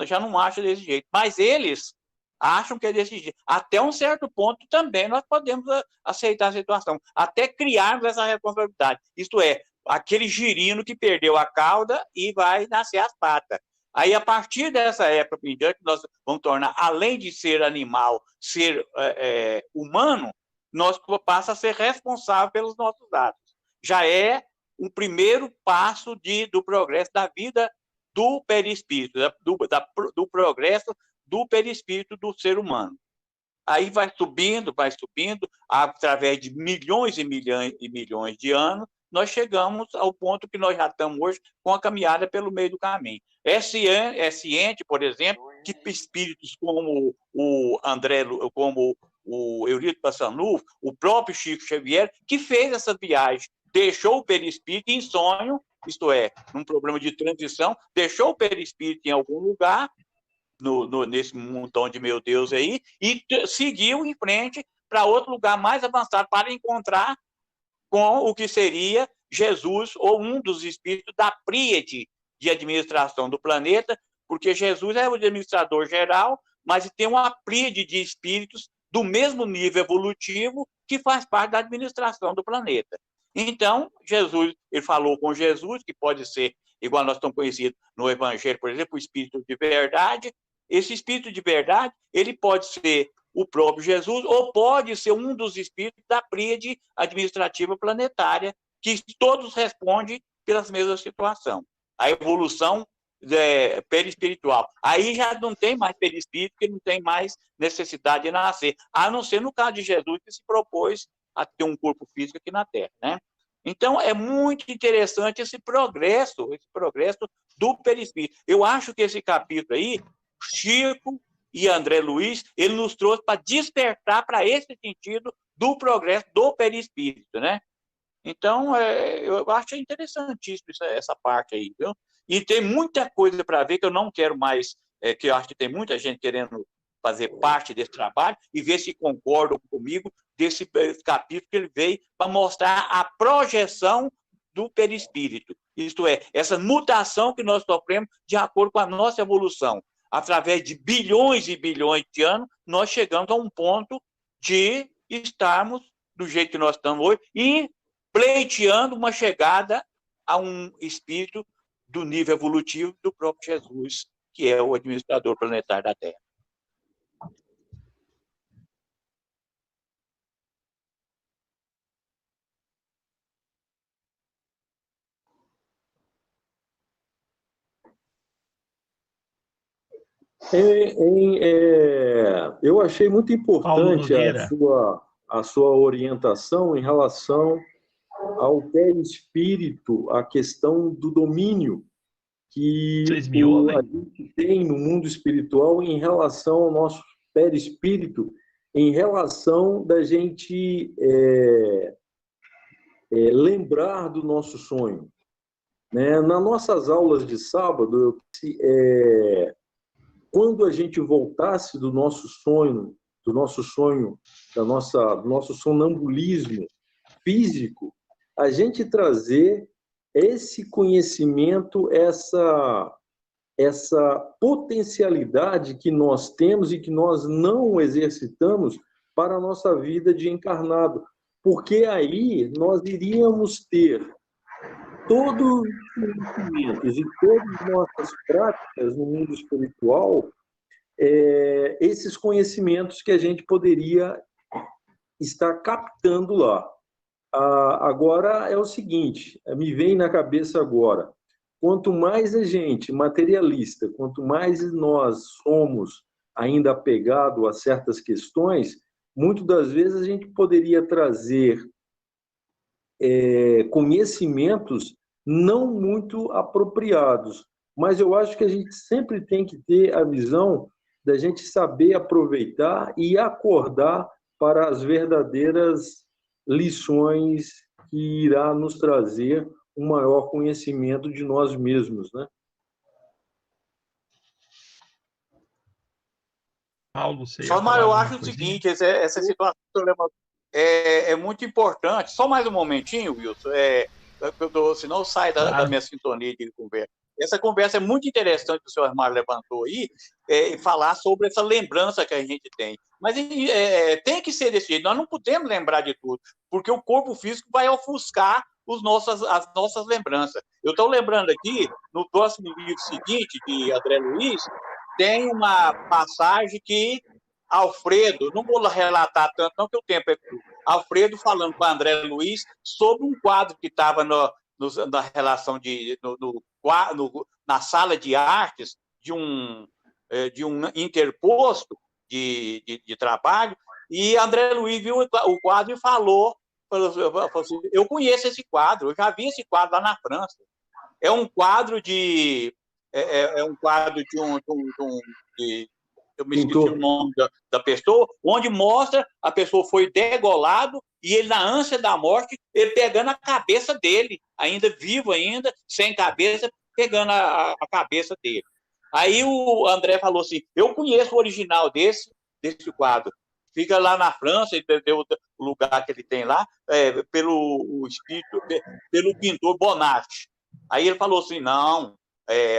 já não acho desse jeito, mas eles acham que é desse jeito. Até um certo ponto também nós podemos aceitar a situação, até criarmos essa responsabilidade. Isto é, aquele girino que perdeu a cauda e vai nascer as patas. Aí, a partir dessa época em diante, nós vamos tornar, além de ser animal, ser humano, nós passa a ser responsável pelos nossos atos. Já é um primeiro passo do progresso da vida do perispírito, do progresso do perispírito do ser humano. Aí vai subindo, através de milhões e milhões e milhões de anos, nós chegamos ao ponto que nós já estamos hoje com a caminhada pelo meio do caminho. É ciente, por exemplo, que espíritos como o André, como o Eurípides Passanufo, o próprio Chico Xavier, que fez essa viagem, deixou o perispírito em sonho, isto é, num problema de transição, deixou o perispírito em algum lugar, nesse montão de meu Deus aí, e seguiu em frente para outro lugar mais avançado, para encontrar com o que seria Jesus, ou um dos espíritos da tríade de administração do planeta, porque Jesus é o administrador geral, mas tem uma tríade de espíritos do mesmo nível evolutivo que faz parte da administração do planeta. Então, ele falou com Jesus, que pode ser, igual nós estamos conhecidos no Evangelho, por exemplo, o espírito de verdade. Esse espírito de verdade, ele pode ser o próprio Jesus, ou pode ser um dos espíritos da tríade administrativa planetária, que todos respondem pelas mesmas situações. A evolução perispiritual. Aí já não tem mais perispírito, que não tem mais necessidade de nascer, a não ser no caso de Jesus, que se propôs a ter um corpo físico aqui na Terra, né? Então, é muito interessante esse progresso do perispírito. Eu acho que esse capítulo aí, Chico e André Luiz, ele nos trouxe para despertar para esse sentido do progresso do perispírito, né? Então, eu acho interessantíssimo essa parte aí, viu? E tem muita coisa para ver que eu não quero mais, que eu acho que tem muita gente querendo fazer parte desse trabalho e ver se concordam comigo desse capítulo que ele veio para mostrar a projeção do perispírito. Isto é, essa mutação que nós sofremos de acordo com a nossa evolução. Através de bilhões e bilhões de anos, nós chegamos a um ponto de estarmos do jeito que nós estamos hoje e pleiteando uma chegada a um espírito do nível evolutivo do próprio Jesus, que é o administrador planetário da Terra. Eu achei muito importante a sua orientação em relação ao perispírito, a questão do domínio que a gente tem no mundo espiritual em relação ao nosso perispírito, em relação da gente lembrar do nosso sonho. Né? Nas nossas aulas de sábado, quando a gente voltasse do nosso sonho, do nosso sonambulismo físico, a gente trazer esse conhecimento, essa potencialidade que nós temos e que nós não exercitamos para a nossa vida de encarnado. Porque aí nós iríamos ter todos os conhecimentos e todas as nossas práticas no mundo espiritual, esses conhecimentos que a gente poderia estar captando lá. Agora é o seguinte, me vem na cabeça agora, quanto mais a gente materialista, quanto mais nós somos ainda apegados a certas questões, muitas das vezes a gente poderia trazer conhecimentos não muito apropriados, mas eu acho que a gente sempre tem que ter a visão da gente saber aproveitar e acordar para as verdadeiras lições que irá nos trazer um maior conhecimento de nós mesmos, né? Paulo, você Só, mas eu acho o seguinte, essa situação é muito importante. Só mais um momentinho, Wilson. Senão eu saio da minha sintonia de conversa. Essa conversa é muito interessante que o senhor Armar levantou aí, falar sobre essa lembrança que a gente tem. Mas tem que ser desse jeito, nós não podemos lembrar de tudo, porque o corpo físico vai ofuscar as nossas lembranças. Eu estou lembrando aqui, no próximo livro seguinte, de André Luiz, tem uma passagem que Alfredo, não vou relatar tanto, não, que o tempo é curto, Alfredo falando com André Luiz sobre um quadro que estava na relação na sala de artes de um interposto de trabalho, e André Luiz viu o quadro e falou assim, eu conheço esse quadro, eu já vi esse quadro lá na França. É um quadro de eu me esqueci o nome da pessoa, onde mostra a pessoa foi degolado e ele, na ânsia da morte, ele pegando a cabeça dele, ainda vivo, sem cabeça, pegando a cabeça dele. Aí o André falou assim, eu conheço o original desse quadro. Fica lá na França, o lugar que ele tem lá, pelo pintor Bonatti. Aí ele falou assim, não,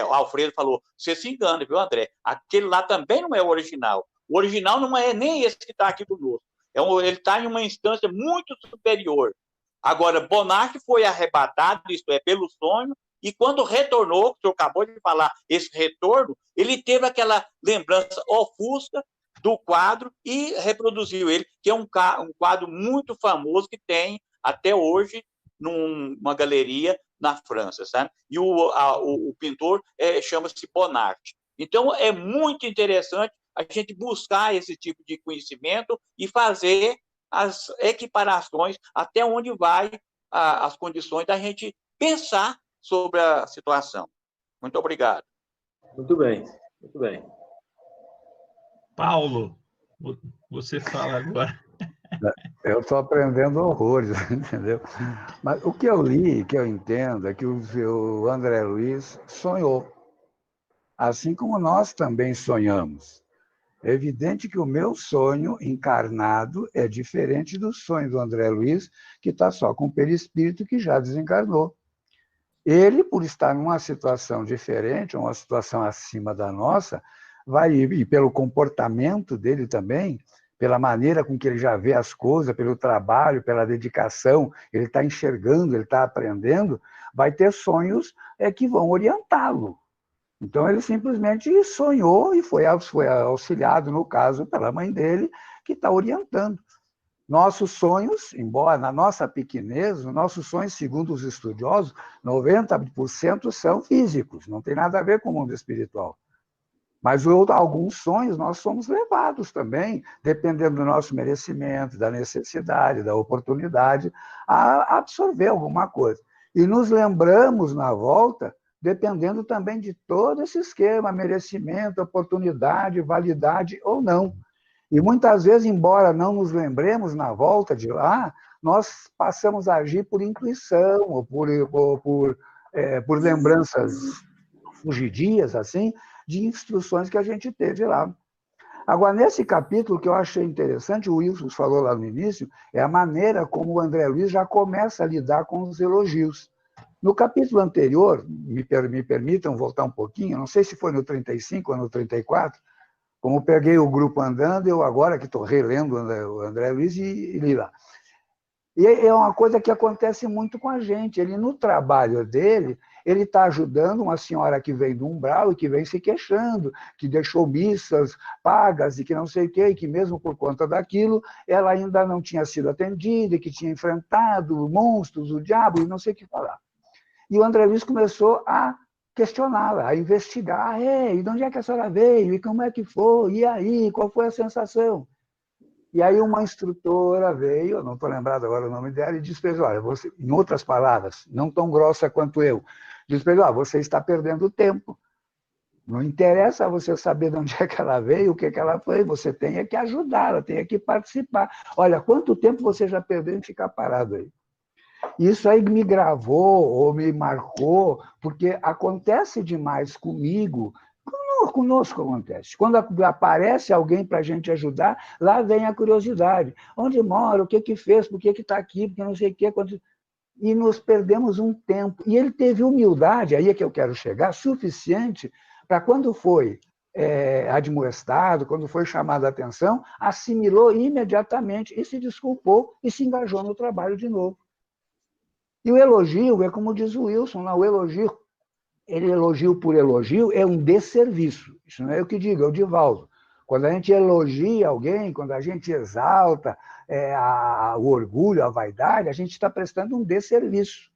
o Alfredo falou, você se engana, viu, André? Aquele lá também não é o original. O original não é nem esse que está aqui conosco. Ele está em uma instância muito superior. Agora, Bonatti foi arrebatado, isto é, pelo sonho, e quando retornou, que o senhor acabou de falar, esse retorno, ele teve aquela lembrança ofusca do quadro e reproduziu ele, que é um quadro muito famoso que tem até hoje numa galeria na França, sabe? E o pintor chama-se Bonatti. Então, é muito interessante a gente buscar esse tipo de conhecimento e fazer as equiparações até onde vai as condições da gente pensar sobre a situação. Muito obrigado. Muito bem, muito bem. Paulo, você fala agora. Eu estou aprendendo horrores, entendeu? Mas o que eu li, que eu entendo, é que o André Luiz sonhou, assim como nós também sonhamos. É evidente que o meu sonho encarnado é diferente do sonho do André Luiz, que está só com o perispírito que já desencarnou. Ele, por estar numa situação diferente, uma situação acima da nossa, e pelo comportamento dele também, pela maneira com que ele já vê as coisas, pelo trabalho, pela dedicação, ele está enxergando, ele está aprendendo, vai ter sonhos que vão orientá-lo. Então, ele simplesmente sonhou e foi auxiliado, no caso, pela mãe dele, que está orientando. Nossos sonhos, embora na nossa pequenez, nossos sonhos, segundo os estudiosos, 90% são físicos, não tem nada a ver com o mundo espiritual. Mas alguns sonhos nós somos levados também, dependendo do nosso merecimento, da necessidade, da oportunidade, a absorver alguma coisa. E nos lembramos na volta, dependendo também de todo esse esquema, merecimento, oportunidade, validade ou não. E muitas vezes, embora não nos lembremos na volta de lá, nós passamos a agir por intuição, ou por lembranças fugidias, assim, de instruções que a gente teve lá. Agora, nesse capítulo, que eu achei interessante, o Wilson falou lá no início, é a maneira como o André Luiz já começa a lidar com os elogios. No capítulo anterior, me permitam voltar um pouquinho, não sei se foi no 35 ou no 34, como eu peguei o grupo andando, eu agora que estou relendo o André Luiz e li lá. E é uma coisa que acontece muito com a gente. Ele, no trabalho dele, ele está ajudando uma senhora que vem do umbral e que vem se queixando, que deixou missas pagas e que não sei o quê, e que mesmo por conta daquilo, ela ainda não tinha sido atendida, e que tinha enfrentado monstros, o diabo, e não sei o que falar. E o André Luiz começou a questioná-la, a investigar. E de onde é que a senhora veio? E como é que foi? E aí? Qual foi a sensação? E aí uma instrutora veio, eu não estou lembrado agora o nome dela, e disse para ele, olha, você, em outras palavras, não tão grossa quanto eu, disse para ele, você está perdendo tempo. Não interessa você saber de onde é que ela veio, o que ela foi, você tem que ajudá-la, tem que participar. Olha, quanto tempo você já perdeu em ficar parado aí? Isso aí me gravou ou me marcou, porque acontece demais comigo. Conosco acontece. Quando aparece alguém para a gente ajudar, lá vem a curiosidade. Onde mora? O que fez? Por que está aqui? Porque não sei o quê. E nos perdemos um tempo. E ele teve humildade, aí é que eu quero chegar, suficiente para quando foi admoestado, quando foi chamado a atenção, assimilou imediatamente e se desculpou e se engajou no trabalho de novo. E o elogio, é como diz o Wilson, o elogio, elogio por elogio é um desserviço. Isso não é eu que digo, é o Divaldo. Quando a gente elogia alguém, quando a gente exalta o orgulho, a vaidade, a gente está prestando um desserviço.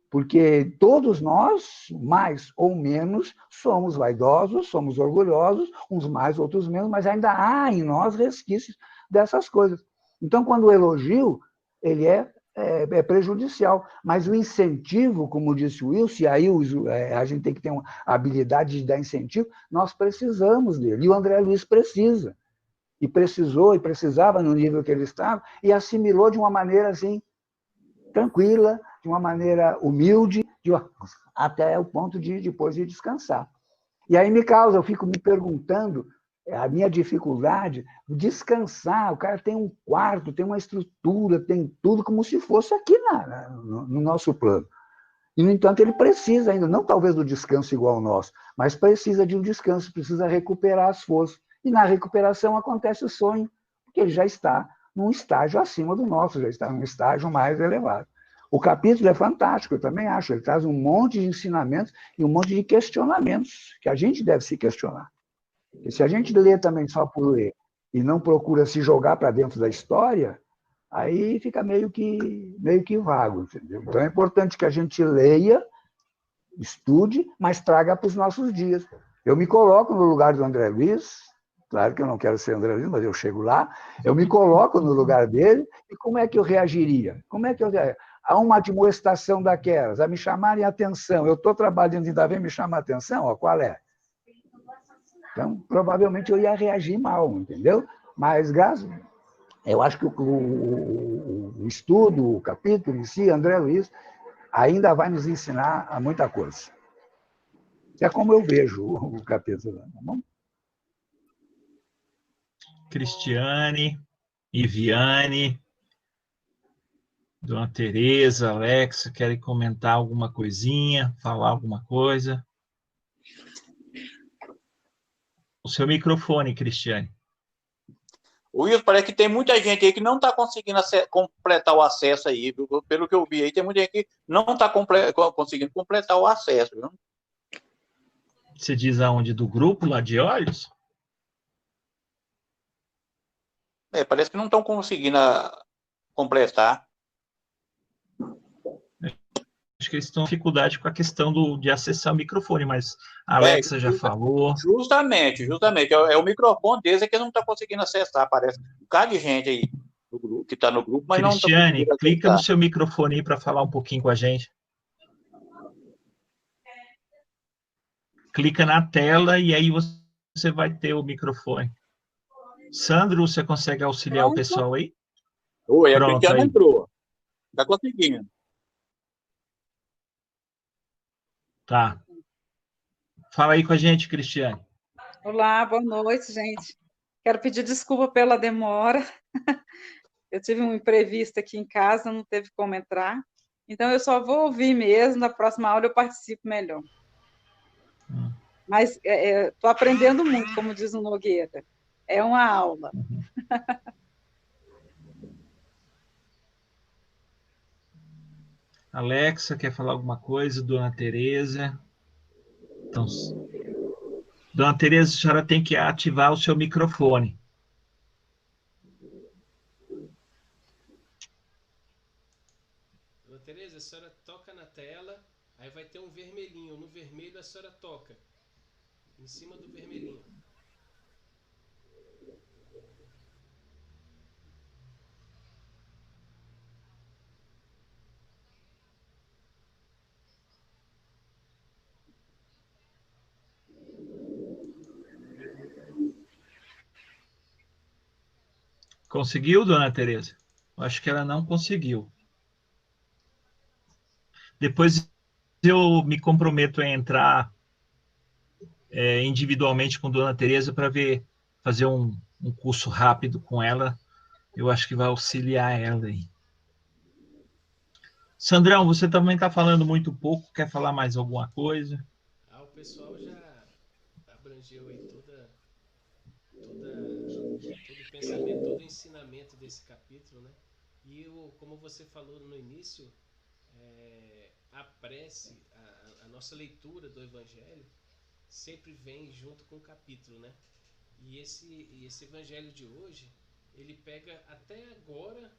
Porque todos nós, mais ou menos, somos vaidosos, somos orgulhosos, uns mais, outros menos, mas ainda há em nós resquícios dessas coisas. Então, quando o elogio, ele é prejudicial. Mas o incentivo, como disse o Wilson, e aí a gente tem que ter uma habilidade de dar incentivo, nós precisamos dele. E o André Luiz precisa. E precisou, e precisava no nível que ele estava, e assimilou de uma maneira assim, tranquila, de uma maneira humilde, até o ponto de depois de descansar. E aí eu fico me perguntando, a minha dificuldade, descansar, o cara tem um quarto, tem uma estrutura, tem tudo como se fosse aqui no nosso plano. E, no entanto, ele precisa ainda, não talvez do descanso igual ao nosso, mas precisa de um descanso, precisa recuperar as forças. E na recuperação acontece o sonho, porque ele já está num estágio acima do nosso, já está num estágio mais elevado. O capítulo é fantástico, eu também acho, ele traz um monte de ensinamentos e um monte de questionamentos que a gente deve se questionar. E se a gente lê também só por ler e não procura se jogar para dentro da história, aí fica meio que vago, entendeu? Então é importante que a gente leia, estude, mas traga para os nossos dias. Eu me coloco no lugar do André Luiz, claro que eu não quero ser André Luiz, mas eu chego lá, eu me coloco no lugar dele, e como é que eu reagiria? Como é que eu reagiria? Há uma admoestação daquelas, a me chamarem a atenção, eu estou trabalhando e ainda vem me chamar a atenção, qual é? Então, provavelmente eu ia reagir mal, entendeu? Mas, eu acho que o estudo, o capítulo em si, André Luiz, ainda vai nos ensinar a muita coisa. É como eu vejo o capítulo. Tá bom? Cristiane, Iviane, Dona Tereza, Alexa, querem comentar alguma coisinha, falar alguma coisa? O seu microfone, Cristiane. Wilson, parece que tem muita gente aí que não está conseguindo completar o acesso aí, viu? Pelo que eu vi aí, tem muita gente que não está conseguindo completar o acesso, viu? Você diz aonde? Do grupo lá de olhos? Parece que não estão conseguindo completar. Acho que eles estão com dificuldade com a questão de acessar o microfone, mas a Alexa já falou. Justamente. É o microfone deles que não está conseguindo acessar, parece. Um bocado de gente aí do grupo, que está no grupo, mas Cristiane, não está. clica no seu microfone aí para falar um pouquinho com a gente. Clica na tela e aí você vai ter o microfone. Sandro, você consegue auxiliar o pessoal aí? Oi, a Pronto, Cristiana aí. entrou. Tá conseguindo. Tá. Fala aí com a gente, Cristiane. Olá, boa noite, gente. Quero pedir desculpa pela demora. Eu tive um imprevisto aqui em casa, não teve como entrar. Então, eu só vou ouvir mesmo. Na próxima aula eu participo melhor. Mas estou aprendendo muito, como diz o Nogueira. É uma aula. Alexa, quer falar alguma coisa? Dona Tereza? Então, Dona Tereza, a senhora tem que ativar o seu microfone. Dona Tereza, a senhora toca na tela, aí vai ter um vermelhinho. No vermelho a senhora toca. Em cima do vermelhinho. Conseguiu, Dona Tereza? Acho que ela não conseguiu. Depois eu me comprometo a entrar individualmente com Dona Tereza para fazer um curso rápido com ela. Eu acho que vai auxiliar ela aí. Sandrão, você também está falando muito pouco. Quer falar mais alguma coisa? O pessoal já abrangeu aí todo o pensamento, todo o ensinamento desse capítulo, né? E como você falou no início, a prece, a nossa leitura do Evangelho sempre vem junto com o capítulo, né? E esse Evangelho de hoje, ele pega até agora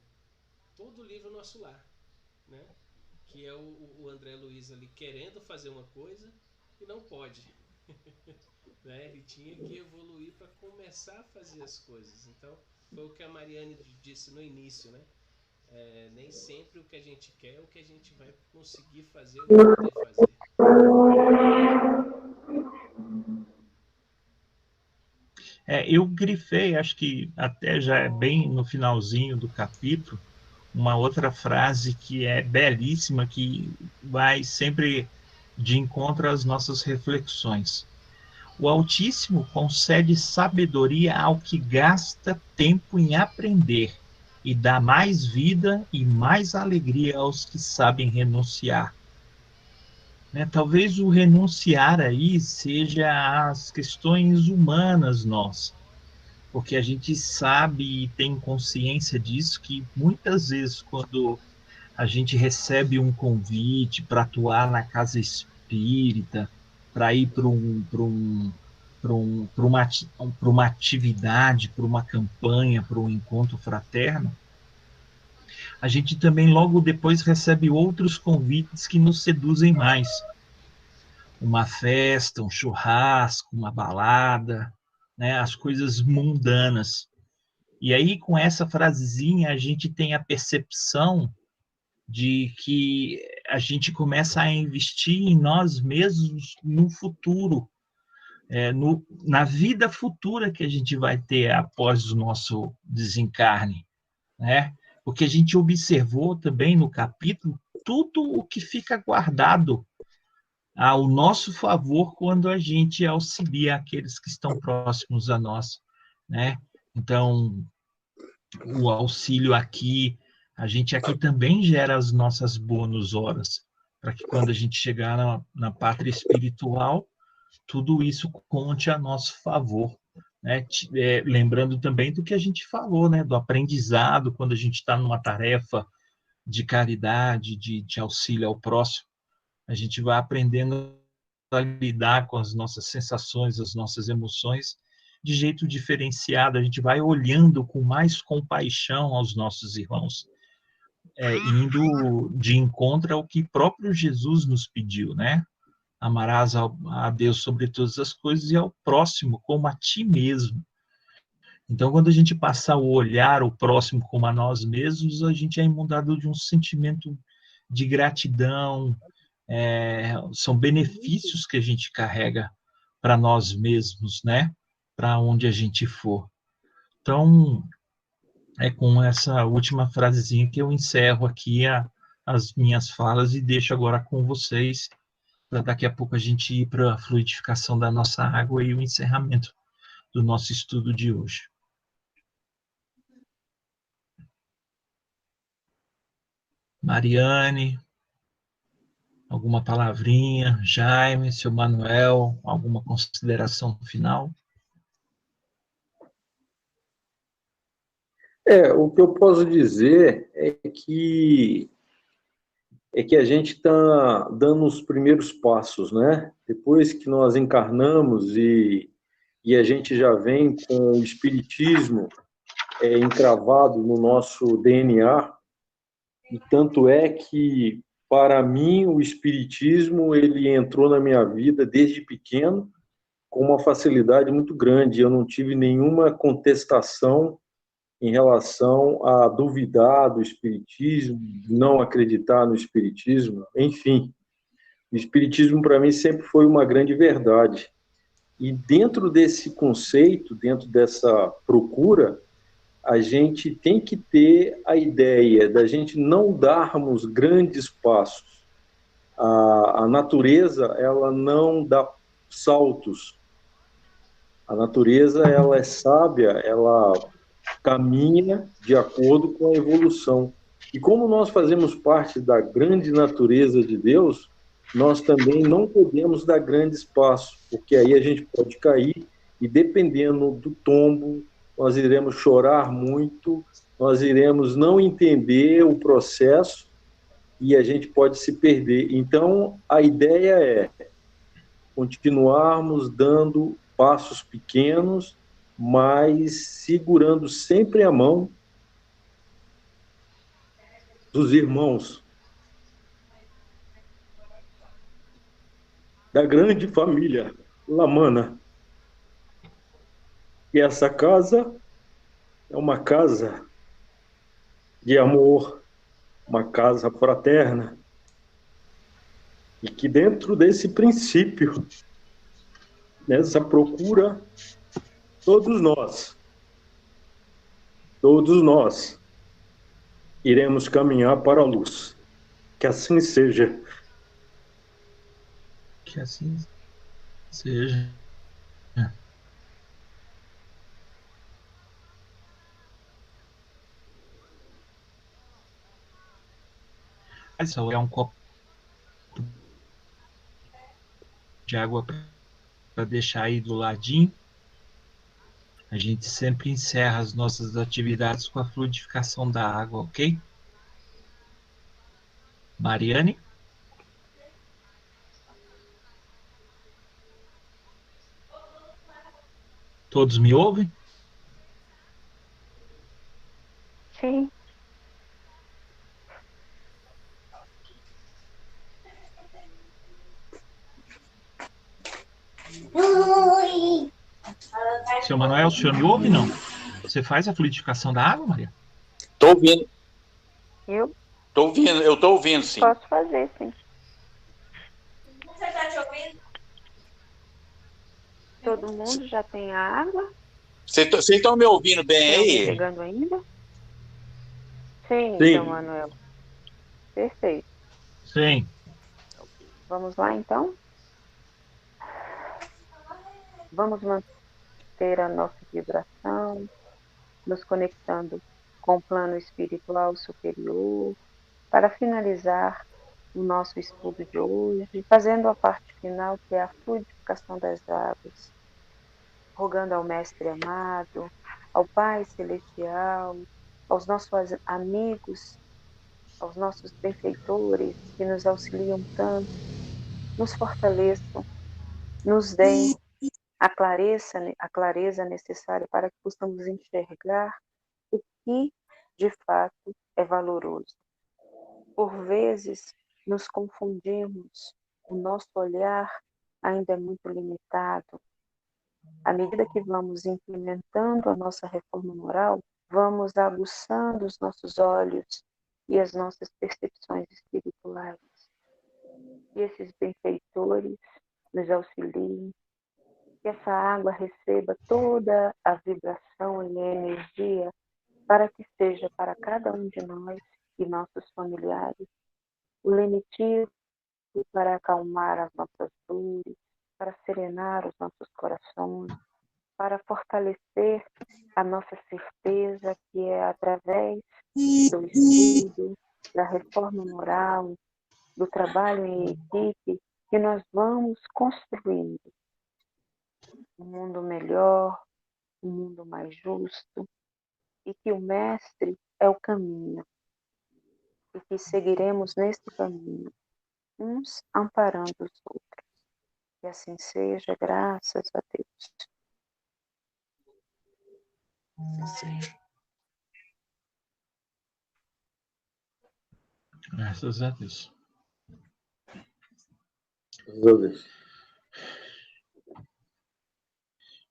todo o livro Nosso Lar, né? Que é o André Luiz ali querendo fazer uma coisa e não pode. Né? Ele tinha que evoluir para começar a fazer as coisas. Então, foi o que a Mariane disse no início, né? Nem sempre o que a gente quer é o que a gente vai conseguir fazer ou poder fazer. Eu grifei, acho que até já é bem no finalzinho do capítulo, uma outra frase que é belíssima, que vai sempre de encontro às nossas reflexões. O Altíssimo concede sabedoria ao que gasta tempo em aprender e dá mais vida e mais alegria aos que sabem renunciar. Né? Talvez o renunciar aí seja as questões humanas nossas, porque a gente sabe e tem consciência disso, que muitas vezes quando a gente recebe um convite para atuar na casa espírita, para ir para uma atividade, para uma campanha, para um encontro fraterno, a gente também logo depois recebe outros convites que nos seduzem mais. Uma festa, um churrasco, uma balada, né, as coisas mundanas. E aí, com essa frasezinha, a gente tem a percepção de que a gente começa a investir em nós mesmos no futuro, na vida futura que a gente vai ter após o nosso desencarne, né? Porque a gente observou também no capítulo tudo o que fica guardado ao nosso favor quando a gente auxilia aqueles que estão próximos a nós, né? Então, o auxílio aqui, a gente aqui também gera as nossas bônus horas, para que quando a gente chegar na pátria espiritual, tudo isso conte a nosso favor, né? Lembrando também do que a gente falou, né? Do aprendizado, quando a gente está numa tarefa de caridade, de auxílio ao próximo, a gente vai aprendendo a lidar com as nossas sensações, as nossas emoções, de jeito diferenciado, a gente vai olhando com mais compaixão aos nossos irmãos, indo de encontro ao que próprio Jesus nos pediu, né? Amarás a Deus sobre todas as coisas e ao próximo como a ti mesmo. Então, quando a gente passar a olhar o próximo como a nós mesmos, a gente é inundado de um sentimento de gratidão, são benefícios que a gente carrega para nós mesmos, né? Para onde a gente for. Então, é com essa última frasezinha que eu encerro aqui as minhas falas e deixo agora com vocês, para daqui a pouco a gente ir para a fluidificação da nossa água e o encerramento do nosso estudo de hoje. Mariane, alguma palavrinha? Jaime, seu Manuel, alguma consideração final? O que eu posso dizer é que a gente está dando os primeiros passos, né? Depois que nós encarnamos e a gente já vem com o espiritismo encravado no nosso DNA, e tanto é que, para mim, o espiritismo ele entrou na minha vida desde pequeno com uma facilidade muito grande. Eu não tive nenhuma contestação em relação a duvidar do espiritismo, não acreditar no espiritismo, enfim. O espiritismo, para mim, sempre foi uma grande verdade. E dentro desse conceito, dentro dessa procura, a gente tem que ter a ideia da gente não darmos grandes passos. A natureza, ela não dá saltos. A natureza, ela é sábia, ela caminha de acordo com a evolução. E como nós fazemos parte da grande natureza de Deus, nós também não podemos dar grandes passos, porque aí a gente pode cair e, dependendo do tombo, nós iremos chorar muito, nós iremos não entender o processo e a gente pode se perder. Então, a ideia é continuarmos dando passos pequenos, mas segurando sempre a mão dos irmãos da grande família Lamana. E essa casa é uma casa de amor, uma casa fraterna, e que dentro desse princípio, nessa procura, todos nós iremos caminhar para a luz. Que assim seja. Que assim seja. É um copo de água para deixar aí do ladinho. A gente sempre encerra as nossas atividades com a fluidificação da água, ok? Mariane? Todos me ouvem? Sim. Seu Manuel, o senhor me ouve, não? Você faz a fluidificação da água, Maria? Estou ouvindo. Eu? Eu estou ouvindo, sim. Posso fazer, sim. Você está te ouvindo? Todo mundo já tem água? Vocês estão me ouvindo bem aí? Chegando ainda? Sim, Sim. seu Manuel. Perfeito. Sim. Vamos lá, então? Vamos manter a nossa vibração, nos conectando com o plano espiritual superior, para finalizar o nosso estudo de hoje, fazendo a parte final, que é a fluidificação das águas, rogando ao Mestre amado, ao Pai Celestial, aos nossos amigos, aos nossos benfeitores que nos auxiliam tanto, nos fortaleçam, nos deem a clareza necessária para que possamos enxergar o que de fato é valoroso. Por vezes nos confundimos, o nosso olhar ainda é muito limitado. À medida que vamos implementando a nossa reforma moral, vamos aguçando os nossos olhos e as nossas percepções espirituais. E esses benfeitores nos auxiliem, que essa água receba toda a vibração e a energia para que seja para cada um de nós e nossos familiares o lenitivo para acalmar as nossas dores, para serenar os nossos corações, para fortalecer a nossa certeza que é através do estudo, da reforma moral, do trabalho em equipe, que nós vamos construindo um mundo melhor, um mundo mais justo, e que o Mestre é o caminho, e que seguiremos neste caminho, uns amparando os outros. Que assim seja, graças a Deus. Graças a Deus.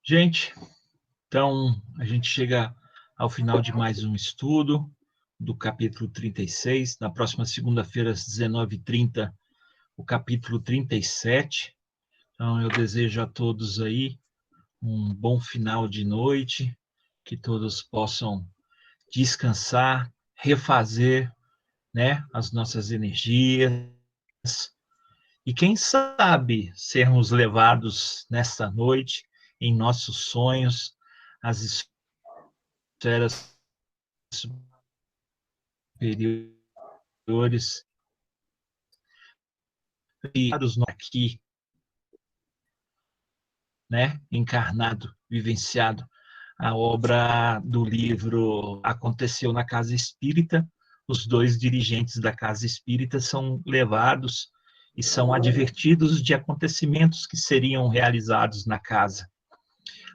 Gente, então a gente chega ao final de mais um estudo do capítulo 36. Na próxima segunda-feira, às 19h30, o capítulo 37. Então eu desejo a todos aí um bom final de noite, que todos possam descansar, refazer, né, as nossas energias, e quem sabe sermos levados nesta noite em nossos sonhos às esferas superiores, e aqui, né, encarnado, vivenciado a obra do livro Aconteceu na Casa Espírita. Os dois dirigentes da Casa Espírita são levados e são advertidos de acontecimentos que seriam realizados na casa.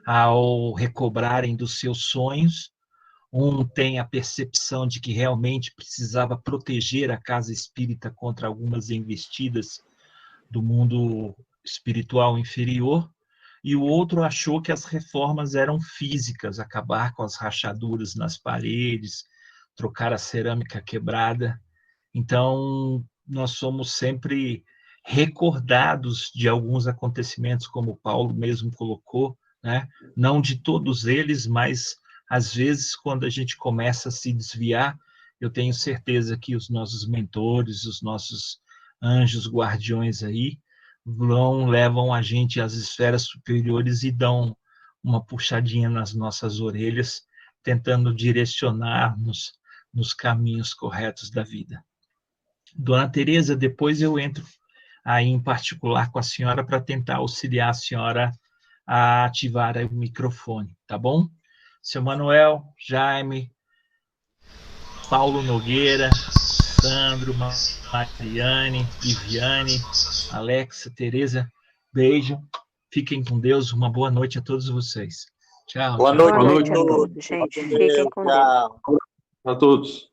Ao recobrarem dos seus sonhos, um tem a percepção de que realmente precisava proteger a Casa Espírita contra algumas investidas do mundo espiritual inferior, e o outro achou que as reformas eram físicas, acabar com as rachaduras nas paredes, trocar a cerâmica quebrada. Então, nós somos sempre recordados de alguns acontecimentos, como o Paulo mesmo colocou, né? Não de todos eles, mas às vezes, quando a gente começa a se desviar, eu tenho certeza que os nossos mentores, os nossos anjos guardiões aí, levam a gente às esferas superiores e dão uma puxadinha nas nossas orelhas, tentando direcionar-nos nos caminhos corretos da vida. Dona Tereza, depois eu entro aí em particular com a senhora para tentar auxiliar a senhora a ativar o microfone, tá bom? Seu Manuel, Jaime, Paulo Nogueira, Sandro, Mariane, Viviane, Alexa, Tereza, beijo, fiquem com Deus, uma boa noite a todos vocês. Tchau. Boa noite, a todos, gente. Fiquem com Deus. A todos.